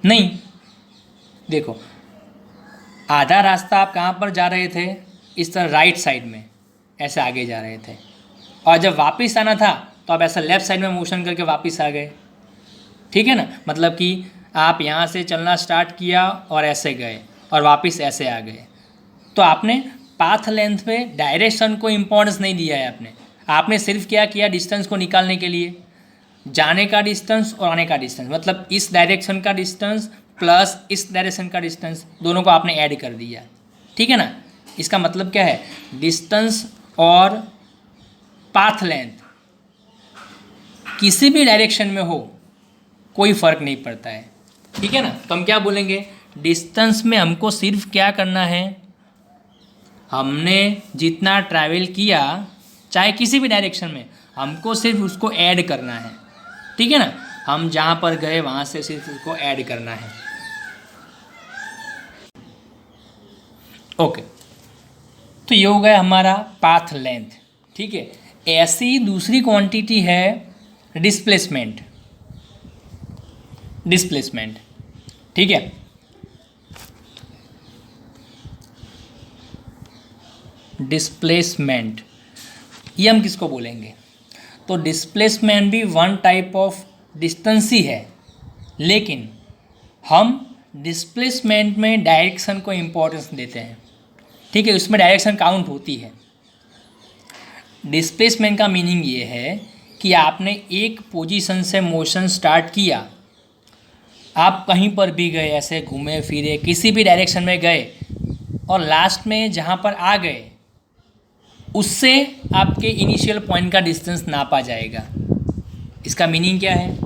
नहीं। देखो आधा रास्ता आप कहाँ पर जा रहे थे? इस तरह राइट साइड में ऐसे आगे जा रहे थे, और जब वापस आना था तो आप ऐसा लेफ़्ट साइड में मोशन करके वापस आ गए, ठीक है ना। मतलब कि आप यहाँ से चलना स्टार्ट किया और ऐसे गए और वापस ऐसे आ गए। तो आपने पाथ लेंथ पे डायरेक्शन को इम्पोर्टेंस नहीं दिया है आपने सिर्फ क्या किया, डिस्टेंस को निकालने के लिए जाने का डिस्टेंस और आने का डिस्टेंस, मतलब इस डायरेक्शन का डिस्टेंस प्लस इस डायरेक्शन का डिस्टेंस, दोनों को आपने ऐड कर दिया, ठीक है ना। इसका मतलब क्या है, डिस्टेंस और पाथ लेंथ किसी भी डायरेक्शन में हो कोई फ़र्क नहीं पड़ता है, ठीक है ना। तो हम क्या बोलेंगे, डिस्टेंस में हमको सिर्फ क्या करना है, हमने जितना ट्रैवल किया चाहे किसी भी डायरेक्शन में, हमको सिर्फ उसको ऐड करना है, ठीक है ना। हम जहाँ पर गए वहाँ से सिर्फ उसको ऐड करना है, ओके। तो ये हो गया हमारा पाथ लेंथ, ठीक है। ऐसी दूसरी क्वांटिटी है डिस्प्लेसमेंट, ठीक है। डिस्प्लेसमेंट ये हम किसको बोलेंगे? तो डिस्प्लेसमेंट भी वन टाइप ऑफ डिस्टेंस ही है, लेकिन हम डिस्प्लेसमेंट में डायरेक्शन को इम्पोर्टेंस देते हैं, ठीक है। उसमें डायरेक्शन काउंट होती है। डिस्प्लेसमेंट का मीनिंग ये है कि आपने एक पोजीशन से मोशन स्टार्ट किया, आप कहीं पर भी गए, ऐसे घूमे फिरे किसी भी डायरेक्शन में गए और लास्ट में जहाँ पर आ गए उससे आपके इनिशियल पॉइंट का डिस्टेंस नापा जाएगा। इसका मीनिंग क्या है?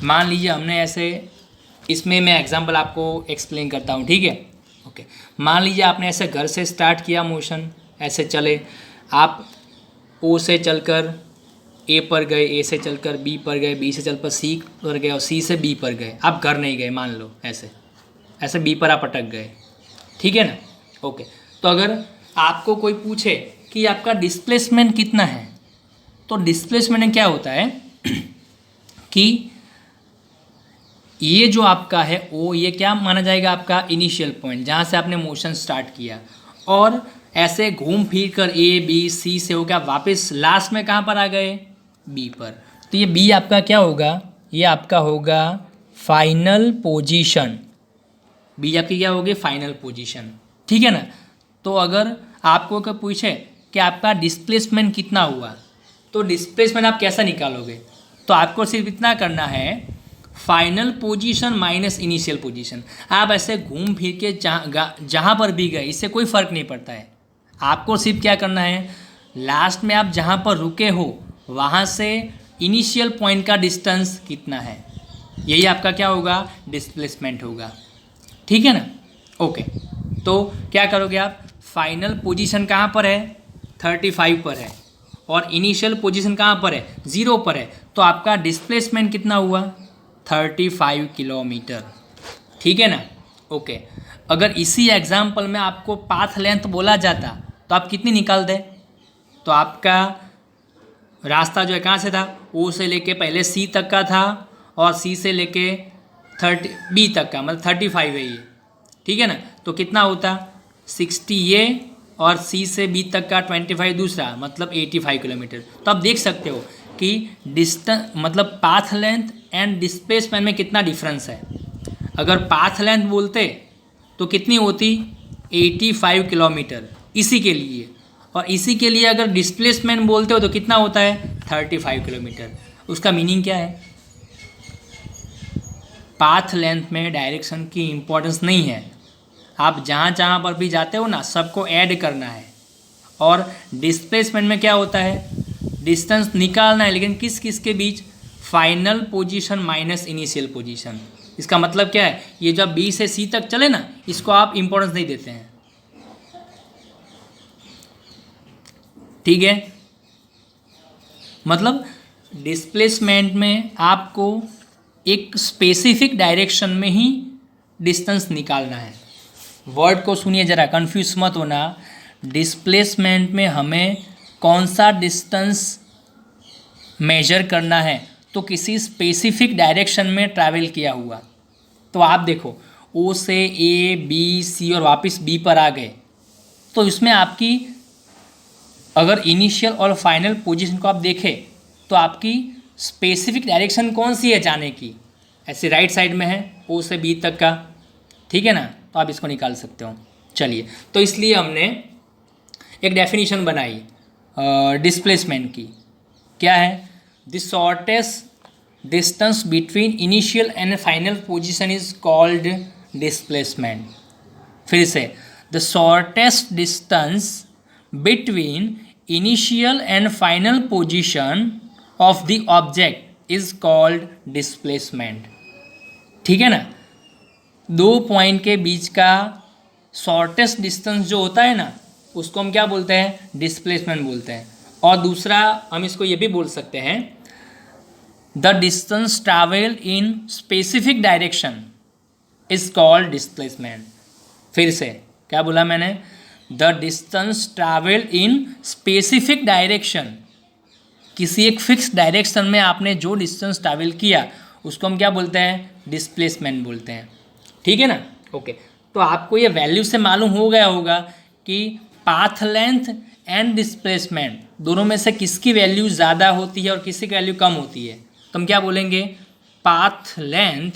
मान लीजिए हमने ऐसे, इसमें मैं एग्जांपल आपको एक्सप्लेन करता हूँ, ठीक है? ओके, मान लीजिए आपने ऐसे घर से स्टार्ट किया मोशन, ऐसे चले आप, ओ से चलकर ए पर गए, ए से चलकर बी पर गए, बी से चलकर सी पर गए और सी से बी पर गए। आप घर नहीं गए, मान लो ऐसे ऐसे बी पर आप अटक गए, ठीक है ना? ओके, तो अगर आपको कोई पूछे कि आपका डिस्प्लेसमेंट कितना है, तो डिस्प्लेसमेंट में क्या होता है कि ये जो आपका है ओ, ये क्या माना जाएगा? आपका इनिशियल पॉइंट जहाँ से आपने मोशन स्टार्ट किया और ऐसे घूम फिर कर ए बी सी से होकर वापस लास्ट में कहाँ पर आ गए? बी पर। तो ये बी आपका क्या होगा? ये आपका होगा फाइनल पोजीशन। बी आपकी क्या होगी? फाइनल पोजीशन, ठीक है ना? तो अगर आपको कोई पूछे कि आपका डिस्प्लेसमेंट कितना हुआ, तो डिस्प्लेसमेंट आप कैसा निकालोगे? तो आपको सिर्फ इतना करना है, final position minus initial position. आप ऐसे घूम फिर के जहाँ पर भी गए, इससे कोई फ़र्क नहीं पड़ता है। आपको सिर्फ क्या करना है, लास्ट में आप जहाँ पर रुके हो वहाँ से इनिशियल पॉइंट का डिस्टेंस कितना है, यही आपका क्या होगा? डिस्प्लेसमेंट होगा, ठीक है ना? ओके, तो क्या करोगे आप? फाइनल पोजीशन कहाँ पर है? 35 पर है और इनिशियल पोजीशन कहाँ पर है? 0 पर है। तो आपका डिस्प्लेसमेंट कितना हुआ? 35 किलोमीटर, ठीक है ना? ओके, अगर इसी एग्जाम्पल में आपको पाथ लेंथ बोला जाता तो आप कितनी निकाल दे? तो आपका रास्ता जो है कहाँ से था? ओ से लेके पहले सी तक का था और सी से लेके 30 बी तक का, मतलब 35 है ये, ठीक है ना? तो कितना होता? 60 ये और सी से बी तक का 25 दूसरा, मतलब 85 किलोमीटर। तो आप देख सकते हो कि डिस्टेंस मतलब पाथ लेंथ एंड डिस्प्लेसमेंट में कितना डिफरेंस है। अगर पाथ लेंथ बोलते तो कितनी होती? 85 किलोमीटर इसी के लिए, और इसी के लिए अगर डिस्प्लेसमेंट बोलते हो तो कितना होता है? 35 किलोमीटर। उसका मीनिंग क्या है? पाथ लेंथ में डायरेक्शन की इम्पोर्टेंस नहीं है। आप जहाँ जहाँ पर भी जाते हो ना, सबको ऐड करना है। और डिस्प्लेसमेंट में क्या होता है? डिस्टेंस निकालना है, लेकिन किस किस के बीच? Final position minus initial position. इसका मतलब क्या है? ये जब बी से सी तक चले ना, इसको आप इम्पोर्टेंस नहीं देते हैं, ठीक है? मतलब डिस्प्लेसमेंट में आपको एक स्पेसिफिक डायरेक्शन में ही डिस्टेंस निकालना है। वर्ड को सुनिए ज़रा, कंफ्यूज मत होना। डिस्प्लेसमेंट में हमें कौन सा डिस्टेंस मेजर करना है? तो किसी स्पेसिफिक डायरेक्शन में ट्रैवल किया हुआ। तो आप देखो, ओ से ए बी सी और वापस बी पर आ गए, तो इसमें आपकी अगर इनिशियल और फाइनल पोजीशन को आप देखें तो आपकी स्पेसिफिक डायरेक्शन कौन सी है जाने की? ऐसे राइट साइड में है ओ से बी तक का, ठीक है ना? तो आप इसको निकाल सकते हो। चलिए, तो इसलिए हमने एक डेफिनेशन बनाई डिस्प्लेसमेंट की। क्या है? The shortest distance between initial and final position is called displacement. फिर से, the shortest distance between initial and final position of the object is called displacement, ठीक है ना? दो पॉइंट के बीच का शॉर्टेस्ट डिस्टेंस जो होता है ना, उसको हम क्या बोलते हैं? डिस्प्लेसमेंट बोलते हैं। और दूसरा हम इसको ये भी बोल सकते हैं, the distance travel in specific direction is called displacement. फिर से क्या बोला मैंने? The distance travel in specific direction, किसी एक फिक्स डायरेक्शन में आपने जो डिस्टेंस ट्रैवल किया उसको हम क्या बोलते हैं? डिस्प्लेसमेंट बोलते हैं, ठीक है ना? ओके, तो आपको ये वैल्यू से मालूम हो गया होगा कि पाथ लेंथ एंड डिस्प्लेसमेंट दोनों में से किसकी वैल्यू ज़्यादा होती है और किसी की वैल्यू कम होती है। तो हम क्या बोलेंगे? Path length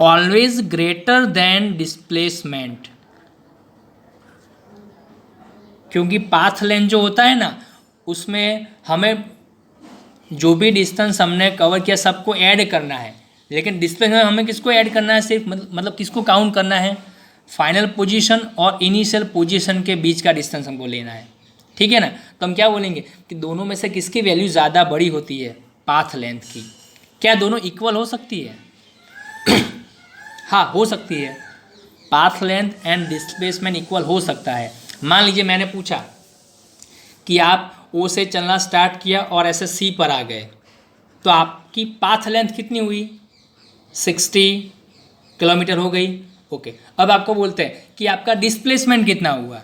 always greater than displacement, क्योंकि पाथ लेंथ जो होता है ना, उसमें हमें जो भी डिस्टेंस हमने कवर किया सबको ऐड करना है, लेकिन डिस्प्लेसमेंट में हमें किसको ऐड करना है, सिर्फ मतलब किसको काउंट करना है, फाइनल पोजीशन और इनिशियल पोजीशन के बीच का डिस्टेंस हमको लेना है, ठीक है ना। तो हम क्या बोलेंगे कि दोनों में से किसकी वैल्यू ज़्यादा बड़ी होती है, पाथ लेंथ की। क्या दोनों इक्वल हो सकती है? हाँ, हो सकती है, path length and displacement equal हो सकता है। मान लीजिए मैंने पूछा कि आप ओ से चलना स्टार्ट किया और ऐसे सी पर आ गए, तो आपकी पाथ लेंथ कितनी हुई, 60 किलोमीटर हो गई। ओके, अब आपको बोलते हैं कि आपका डिस्प्लेसमेंट कितना हुआ,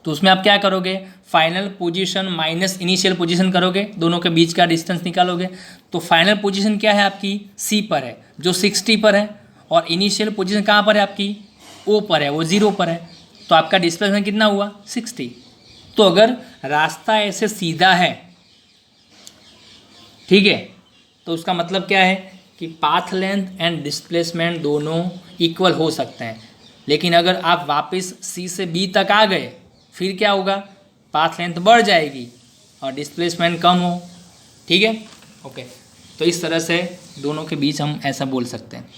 तो उसमें आप क्या करोगे, final position minus initial position करोगे, दोनों के बीच का डिस्टेंस निकालोगे। तो फाइनल पोजीशन क्या है आपकी, सी पर है जो 60 पर है, और इनिशियल पोजीशन कहाँ पर है आपकी, ओ पर है, वो 0 पर है। तो आपका डिस्प्लेसमेंट कितना हुआ, 60। तो अगर रास्ता ऐसे सीधा है, ठीक है, तो उसका मतलब क्या है कि पाथ लेंथ एंड डिस्प्लेसमेंट दोनों इक्वल हो सकते हैं। लेकिन अगर आप वापस सी से बी तक आ गए, फिर क्या होगा, पाथ लेंथ बढ़ जाएगी और डिस्प्लेसमेंट कम हो, ठीक है। ओके, तो इस तरह से दोनों के बीच हम ऐसा बोल सकते हैं।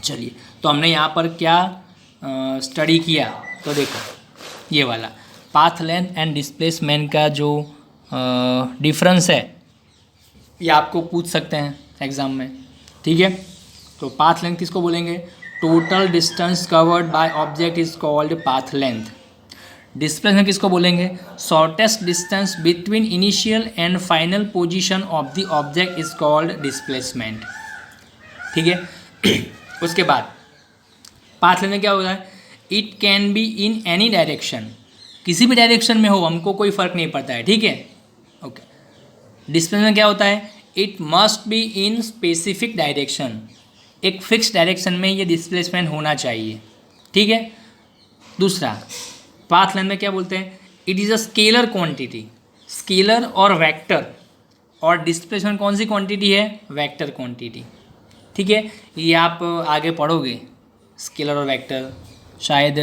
चलिए, तो हमने यहाँ पर क्या स्टडी किया, तो देखो ये वाला पाथ लेंथ एंड डिस्प्लेसमेंट का जो डिफरेंस है, ये आपको पूछ सकते हैं एग्ज़ाम में, ठीक है। तो पाथ लेंथ किसको बोलेंगे, total distance covered by object is called path length. Displacement किसको बोलेंगे, shortest distance between initial and final position of the object is called displacement, ठीक है। उसके बाद पाथ लेंथ में क्या होता है, it can be in any direction, किसी भी डायरेक्शन में हो, हमको कोई फ़र्क नहीं पड़ता है, ठीक है। ओके, डिस्प्लेसमेंट क्या होता है, it must be in specific direction, एक फिक्स डायरेक्शन में ये डिस्प्लेसमेंट होना चाहिए, ठीक है। दूसरा, पाथ लेंथ में क्या बोलते हैं, it is a scalar quantity, scalar और वेक्टर, और डिस्प्लेसमेंट कौन सी क्वांटिटी है, वेक्टर क्वांटिटी, ठीक है। ये आप आगे पढ़ोगे, स्केलर और वेक्टर शायद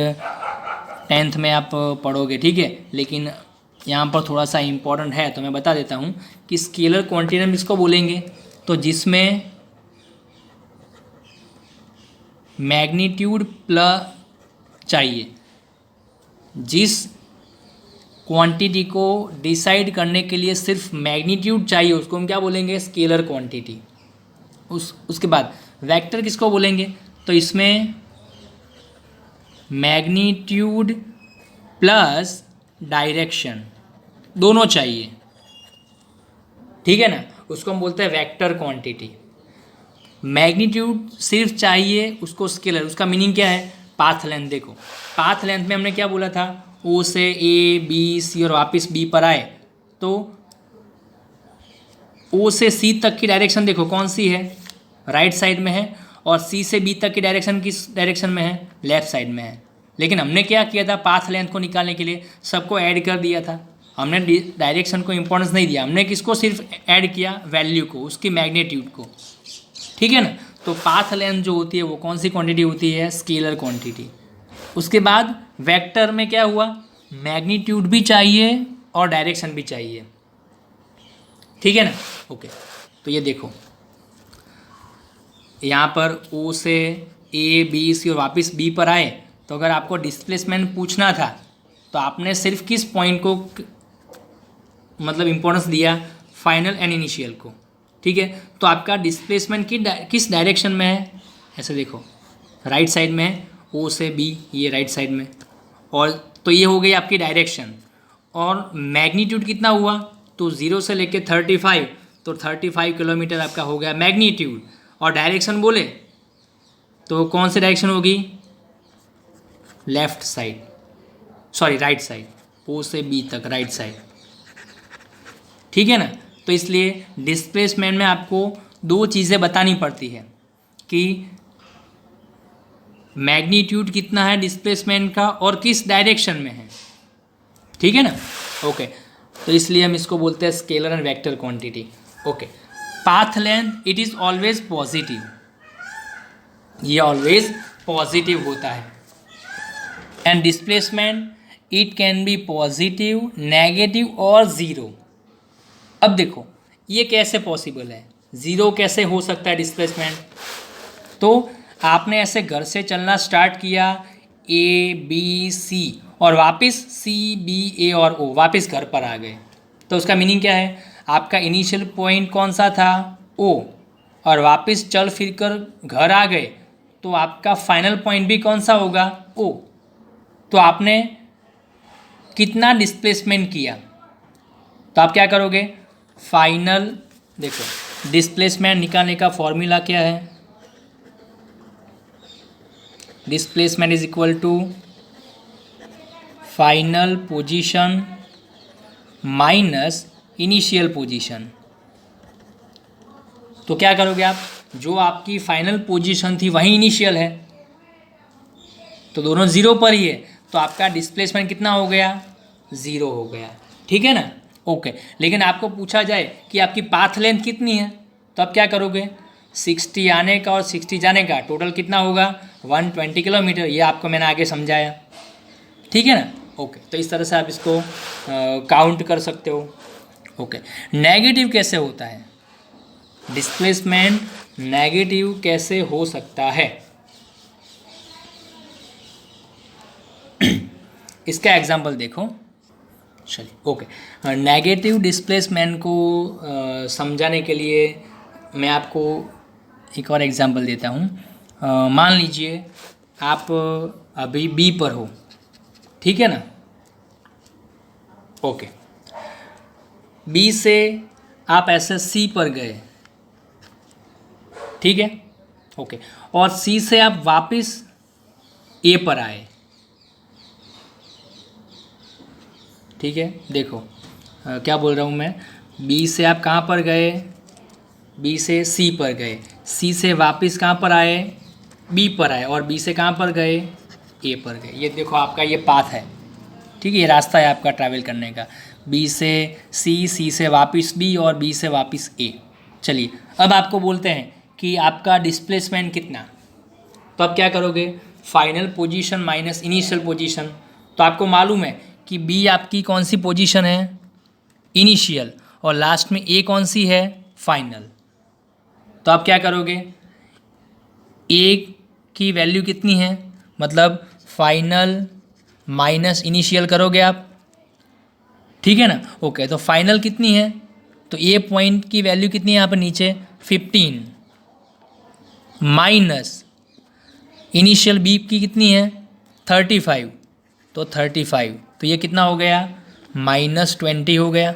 10th में आप पढ़ोगे, ठीक है। लेकिन यहाँ पर थोड़ा सा इम्पोर्टेंट है, तो मैं बता देता हूँ कि स्केलर क्वांटिटी हम इसको बोलेंगे तो जिसमें मैग्नीट्यूड प्लस चाहिए, जिस क्वांटिटी को डिसाइड करने के लिए सिर्फ मैग्नीट्यूड चाहिए, उसको हम क्या बोलेंगे, स्केलर क्वांटिटी। उसके बाद वेक्टर किसको बोलेंगे, तो इसमें मैग्नीट्यूड प्लस डायरेक्शन दोनों चाहिए, ठीक है ना, उसको हम बोलते हैं वेक्टर क्वांटिटी। मैग्नीट्यूड सिर्फ चाहिए उसको स्केलर, उसका मीनिंग क्या है, पाथ लेंथ। देखो पाथ लेंथ में हमने क्या बोला था, ओ से ए बी सी और वापस बी पर आए, तो ओ से सी तक की डायरेक्शन देखो कौन सी है, राइट साइड में है, और सी से बी तक की डायरेक्शन किस डायरेक्शन में है, लेफ्ट साइड में है। लेकिन हमने क्या किया था, पाथ लेंथ को निकालने के लिए सबको ऐड कर दिया था, हमने डायरेक्शन को इंपॉर्टेंस नहीं दिया, हमने किसको सिर्फ ऐड किया, वैल्यू को, उसकी मैग्नीट्यूड को, ठीक है ना। तो पाथ लेंथ जो होती है वो कौन सी क्वांटिटी होती है, स्केलर क्वांटिटी। उसके बाद वेक्टर में क्या हुआ, मैग्नीट्यूड भी चाहिए और डायरेक्शन भी चाहिए, ठीक है ना। ओके, तो ये देखो यहाँ पर ओ से ए बी सी और वापस बी पर आए, तो अगर आपको डिस्प्लेसमेंट पूछना था तो आपने सिर्फ किस पॉइंट को मतलब इम्पोर्टेंस दिया, फाइनल एंड इनिशियल को, ठीक है। तो आपका डिस्प्लेसमेंट किस डायरेक्शन में है, ऐसे देखो राइट साइड में है, ओ से बी ये राइट साइड में, और तो ये हो गई आपकी डायरेक्शन। और मैग्नीट्यूड कितना हुआ, तो 0 से लेके 35, तो 35 किलोमीटर आपका हो गया मैग्नीट्यूड। और डायरेक्शन बोले तो कौन सी डायरेक्शन होगी, left side, sorry right side, O से बी तक राइट साइड, ठीक है ना। तो इसलिए डिस्प्लेसमेंट में आपको दो चीज़ें बतानी पड़ती है कि मैग्नीट्यूड कितना है डिस्प्लेसमेंट का और किस डायरेक्शन में है, ठीक है ना। ओके, तो इसलिए हम इसको बोलते हैं scalar and vector quantity. Okay, path length it is always positive, ये ऑलवेज पॉजिटिव होता है, and displacement it can B positive, negative और ज़ीरो। अब देखो ये कैसे पॉसिबल है, ज़ीरो कैसे हो सकता है डिस्प्लेसमेंट। तो आपने ऐसे घर से चलना स्टार्ट किया, ए बी सी, और वापस सी बी ए और ओ, वापस घर पर आ गए। तो उसका मीनिंग क्या है, आपका इनिशियल पॉइंट कौन सा था, ओ, और वापस चल फिर कर घर आ गए, तो आपका फाइनल पॉइंट भी कौन सा होगा, ओ। तो आपने कितना डिस्प्लेसमेंट किया, तो आप क्या करोगे, फाइनल, देखो डिस्प्लेसमेंट निकालने का फॉर्मूला क्या है, displacement is equal to final position minus initial position. तो क्या करोगे आप, जो आपकी फाइनल पोजीशन थी वही इनिशियल है, तो दोनों ज़ीरो पर ही है, तो आपका डिस्प्लेसमेंट कितना हो गया, ज़ीरो हो गया, ठीक है ना। ओके, लेकिन आपको पूछा जाए कि आपकी पाथ लेंथ कितनी है, तो आप क्या करोगे, 60 आने का और 60 जाने का टोटल कितना होगा, 120 किलोमीटर। ये आपको मैंने आगे समझाया, ठीक है ना। ओके, तो इस तरह से आप इसको काउंट कर सकते हो। ओके, नेगेटिव कैसे होता है, डिस्प्लेसमेंट नेगेटिव कैसे हो सकता है, इसका एग्जांपल देखो। चलिए, ओके, नेगेटिव डिस्प्लेसमेंट को समझाने के लिए मैं आपको एक और एग्जांपल देता हूँ। मान लीजिए आप अभी बी पर हो, ठीक है ना। ओके, बी से आप ऐसे सी पर गए, ठीक है। ओके, और सी से आप वापस ए पर आए, ठीक है। देखो क्या बोल रहा हूँ मैं, बी से आप कहाँ पर गए, बी से सी पर गए, सी से वापस कहाँ पर आए, बी पर आए, और बी से कहाँ पर गए, ए पर गए। ये देखो आपका ये पाथ है, ठीक है, ये रास्ता है आपका ट्रैवल करने का, बी से सी, सी से वापस बी, और बी से वापस ए। चलिए, अब आपको बोलते हैं कि आपका डिस्प्लेसमेंट कितना, तो आप क्या करोगे, final position minus initial position. तो आपको मालूम है कि बी आपकी कौन सी पोजीशन है, इनिशियल, और लास्ट में ए कौन सी है, फाइनल। तो आप क्या करोगे, ए की वैल्यू कितनी है, मतलब फाइनल माइनस इनिशियल करोगे आप, ठीक है ना। ओके, तो फाइनल कितनी है, तो ए पॉइंट की वैल्यू कितनी है यहाँ पर नीचे, 15, माइनस इनिशियल बी की कितनी है, 35, तो 35, तो ये कितना हो गया, -20 हो गया,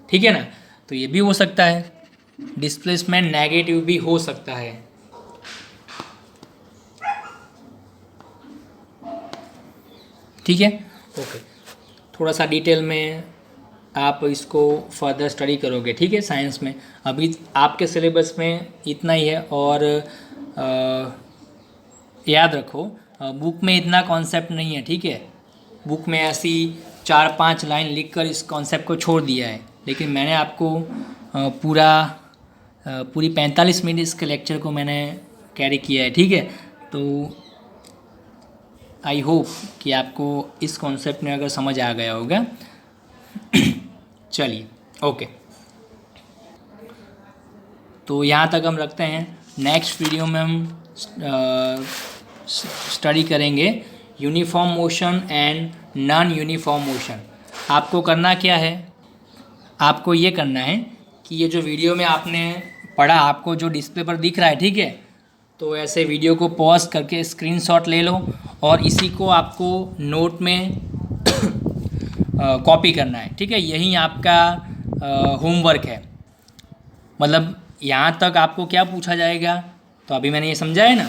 ठीक है ना। तो ये भी हो सकता है, डिस्प्लेसमेंट नेगेटिव भी हो सकता है, ठीक है। ओके, थोड़ा सा डिटेल में आप इसको फर्दर स्टडी करोगे, ठीक है, साइंस में। अभी आपके सिलेबस में इतना ही है, और याद रखो बुक में इतना कॉन्सेप्ट नहीं है, ठीक है। बुक में ऐसी 4-5 लाइन लिखकर इस कॉन्सेप्ट को छोड़ दिया है, लेकिन मैंने आपको पूरी 45 मिनट इसके लेक्चर को मैंने कैरी किया है, ठीक है। तो आई होप कि आपको इस कॉन्सेप्ट में अगर समझ आ गया होगा। चलिए, ओके, तो यहाँ तक हम रखते हैं। नेक्स्ट वीडियो में हम स्टडी करेंगे uniform motion and non uniform motion. आपको करना क्या है, आपको ये करना है कि ये जो वीडियो में आपने पढ़ा, आपको जो डिस्प्ले पर दिख रहा है, ठीक है, तो ऐसे वीडियो को पॉज करके स्क्रीनशॉट ले लो, और इसी को आपको नोट में कॉपी करना है, ठीक है। यही आपका होमवर्क है। मतलब यहाँ तक आपको क्या पूछा जाएगा, तो अभी मैंने ये समझा है ना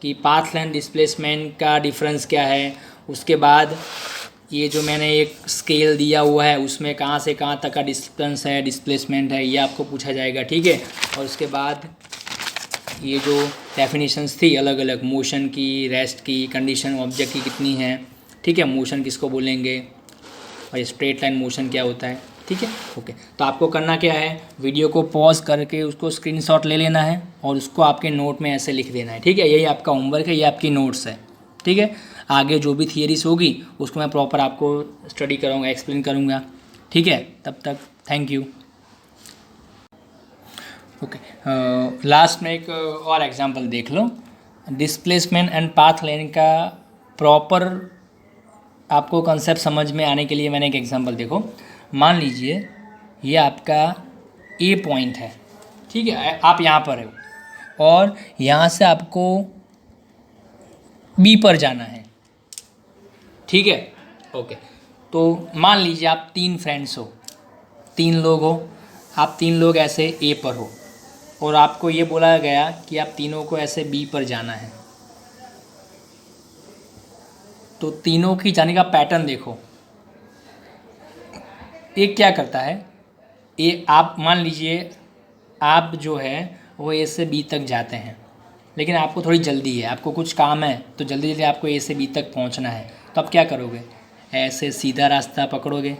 कि पाथ लेंथ डिस्प्लेसमेंट का डिफरेंस क्या है। उसके बाद ये जो मैंने एक स्केल दिया हुआ है, उसमें कहाँ से कहाँ तक का डिस्टेंस है, डिस्प्लेसमेंट है, ये आपको पूछा जाएगा, ठीक है। और उसके बाद ये जो डेफिनेशंस थी अलग अलग, मोशन की, रेस्ट की, कंडीशन ऑब्जेक्ट की कितनी है, ठीक है, मोशन किसको बोलेंगे, और ये स्ट्रेट लाइन मोशन क्या होता है, ठीक है। ओके, तो आपको करना क्या है, वीडियो को पॉज करके उसको स्क्रीनशॉट ले लेना है, और उसको आपके नोट में ऐसे लिख देना है, ठीक है। यही आपका होमवर्क है, ये आपकी नोट्स है, ठीक है, आगे जो भी थियरीज होगी उसको मैं प्रॉपर आपको स्टडी करूँगा, एक्सप्लेन करूँगा। ठीक है, तब तक थैंक यू। ओके, लास्ट में एक और एग्जांपल देख लो। डिस्प्लेसमेंट एंड पाथ लेन का प्रॉपर आपको कंसेप्ट समझ में आने के लिए मैंने एक एग्जांपल देखो। मान लीजिए ये आपका ए पॉइंट है, ठीक है, आप यहाँ पर हो और यहाँ से आपको बी पर जाना है। ठीक है, ओके, तो मान लीजिए आप 3 फ्रेंड्स हो, 3 लोग हो, आप 3 लोग ऐसे ए पर हो और आपको ये बोला गया कि आप तीनों को ऐसे बी पर जाना है। तो तीनों की जाने का पैटर्न देखो। एक क्या करता है, ये आप मान लीजिए आप जो है वो ए से बी तक जाते हैं, लेकिन आपको थोड़ी जल्दी है, आपको कुछ काम है, तो जल्दी जल्दी आपको ए से बी तक पहुंचना है। तो आप क्या करोगे, ऐसे सीधा रास्ता पकड़ोगे,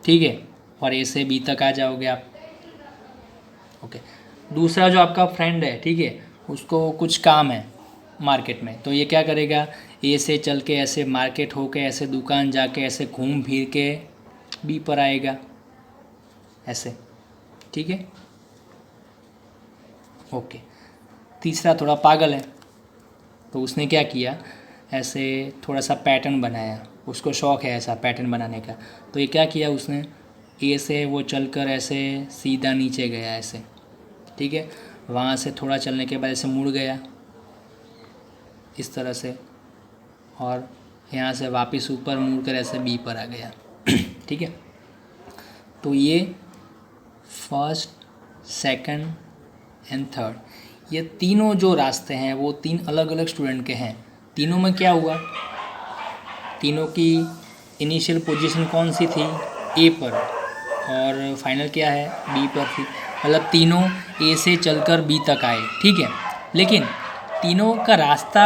ठीक है, और ए से बी तक आ जाओगे आप। ओके, दूसरा जो आपका फ्रेंड है, ठीक है, उसको कुछ काम है मार्केट में, तो ये क्या करेगा, ए से चल के ऐसे मार्केट होके ऐसे दुकान जाके ऐसे घूम फिर के बी पर आएगा ऐसे। ठीक है, ओके। तीसरा थोड़ा पागल है, तो उसने क्या किया, ऐसे थोड़ा सा पैटर्न बनाया, उसको शौक़ है ऐसा पैटर्न बनाने का। तो ये क्या किया उसने, ए से वो चलकर ऐसे सीधा नीचे गया ऐसे, ठीक है, वहाँ से थोड़ा चलने के बाद ऐसे मुड़ गया इस तरह से, और यहाँ से वापस ऊपर मुड़ कर ऐसे बी पर आ गया। ठीक है, तो ये फर्स्ट, सेकंड एंड थर्ड, ये तीनों जो रास्ते हैं वो 3 अलग अलग स्टूडेंट के हैं। तीनों में क्या हुआ, तीनों की इनिशियल पोजीशन कौन सी थी, ए पर, और फाइनल क्या है, बी पर थी। मतलब तीनों ए से चलकर बी तक आए। ठीक है, लेकिन तीनों का रास्ता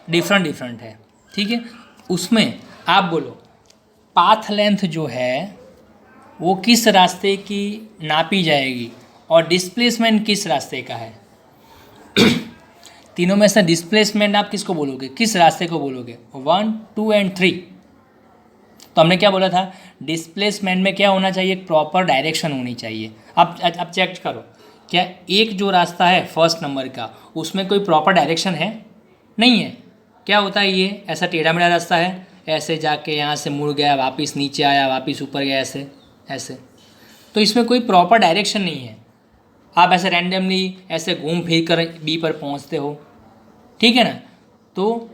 डिफरेंट है। ठीक है, उसमें आप बोलो पाथ लेंथ जो है वो किस रास्ते की नापी जाएगी और डिस्प्लेसमेंट किस रास्ते का है। तीनों में से डिस्प्लेसमेंट आप किसको बोलोगे, किस रास्ते को बोलोगे, 1, 2 एंड 3। तो हमने क्या बोला था, डिस्प्लेसमेंट में क्या होना चाहिए, प्रॉपर डायरेक्शन होनी चाहिए। अब चेक करो, क्या एक जो रास्ता है फर्स्ट नंबर का उसमें कोई प्रॉपर डायरेक्शन है, नहीं है। क्या होता है, ये ऐसा टेढ़ा मेढ़ा रास्ता है, ऐसे जाके यहाँ से मुड़ गया, वापस नीचे आया, वापस ऊपर गया, ऐसे ऐसे। तो इसमें कोई प्रॉपर डायरेक्शन नहीं है, आप ऐसे रैंडमली ऐसे घूम फिर कर बी पर पहुँचते हो। ठीक है ना, तो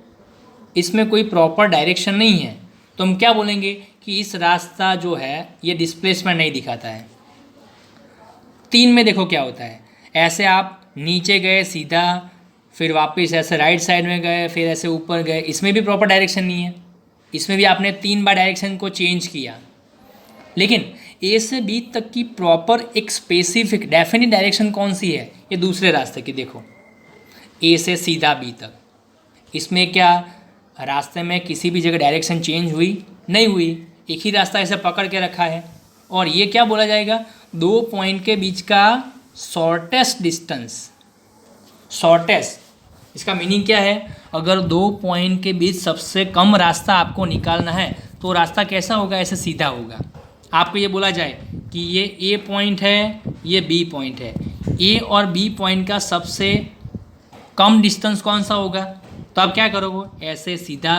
इसमें कोई प्रॉपर डायरेक्शन नहीं है, तो हम क्या बोलेंगे कि इस रास्ता जो है ये डिस्प्लेसमेंट नहीं दिखाता है। 3 में देखो क्या होता है, ऐसे आप नीचे गए सीधा, फिर वापस ऐसे राइट साइड में गए, फिर ऐसे ऊपर गए, इसमें भी प्रॉपर डायरेक्शन नहीं है, इसमें भी आपने 3 बार डायरेक्शन को चेंज किया। लेकिन ए से बी तक की प्रॉपर एक स्पेसिफिक डेफिनिट डायरेक्शन कौन सी है, ये दूसरे रास्ते की देखो, ए से सीधा बी तक। इसमें क्या रास्ते में किसी भी जगह डायरेक्शन चेंज हुई नहीं हुई, एक ही रास्ता ऐसे पकड़ के रखा है। और ये क्या बोला जाएगा, 2 पॉइंट के बीच का शॉर्टेस्ट डिस्टेंस। शॉर्टेस्ट, इसका मीनिंग क्या है, अगर 2 पॉइंट के बीच सबसे कम रास्ता आपको निकालना है तो रास्ता कैसा होगा, ऐसे सीधा होगा। आपको ये बोला जाए कि ये ए पॉइंट है, ये बी पॉइंट है, ए और बी पॉइंट का सबसे कम डिस्टेंस कौन सा होगा, तो आप क्या करोगे, ऐसे सीधा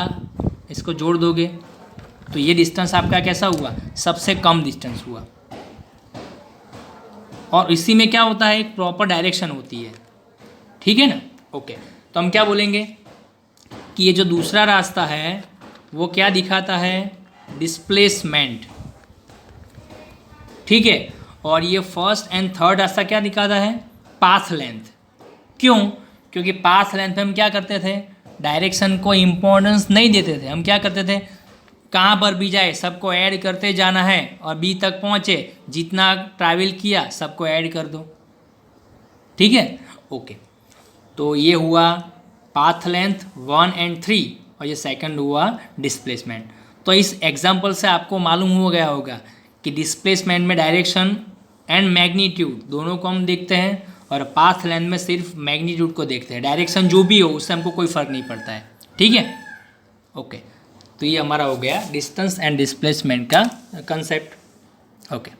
इसको जोड़ दोगे, तो ये डिस्टेंस आपका कैसा हुआ, सबसे कम डिस्टेंस हुआ। और इसी में क्या होता है, एक प्रॉपर डायरेक्शन होती है। ठीक है ना, ओके। तो हम क्या बोलेंगे कि ये जो दूसरा रास्ता है वो क्या दिखाता है, डिस्प्लेसमेंट। ठीक है, और ये फर्स्ट एंड थर्ड रास्ता क्या दिखाता है, पाथ लेंथ। क्यों, क्योंकि पाथ लेंथ में हम क्या करते थे, डायरेक्शन को इम्पोर्टेंस नहीं देते थे। हम क्या करते थे, कहाँ पर भी जाए सबको ऐड करते जाना है, और बी तक पहुँचे, जितना ट्रैवल किया सबको ऐड कर दो। ठीक है, ओके। तो ये हुआ पाथ लेंथ 1 एंड 3, और ये सेकंड हुआ डिस्प्लेसमेंट। तो इस एग्जांपल से आपको मालूम हो गया होगा कि डिस्प्लेसमेंट में डायरेक्शन एंड मैग्नीट्यूड दोनों को हम देखते हैं, और पाथ लेंथ में सिर्फ मैग्नीट्यूड को देखते हैं, डायरेक्शन जो भी हो उससे हमको कोई फ़र्क नहीं पड़ता है। ठीक है, ओके। तो ये हमारा हो गया डिस्टेंस एंड डिस्प्लेसमेंट का कंसेप्ट। ओके।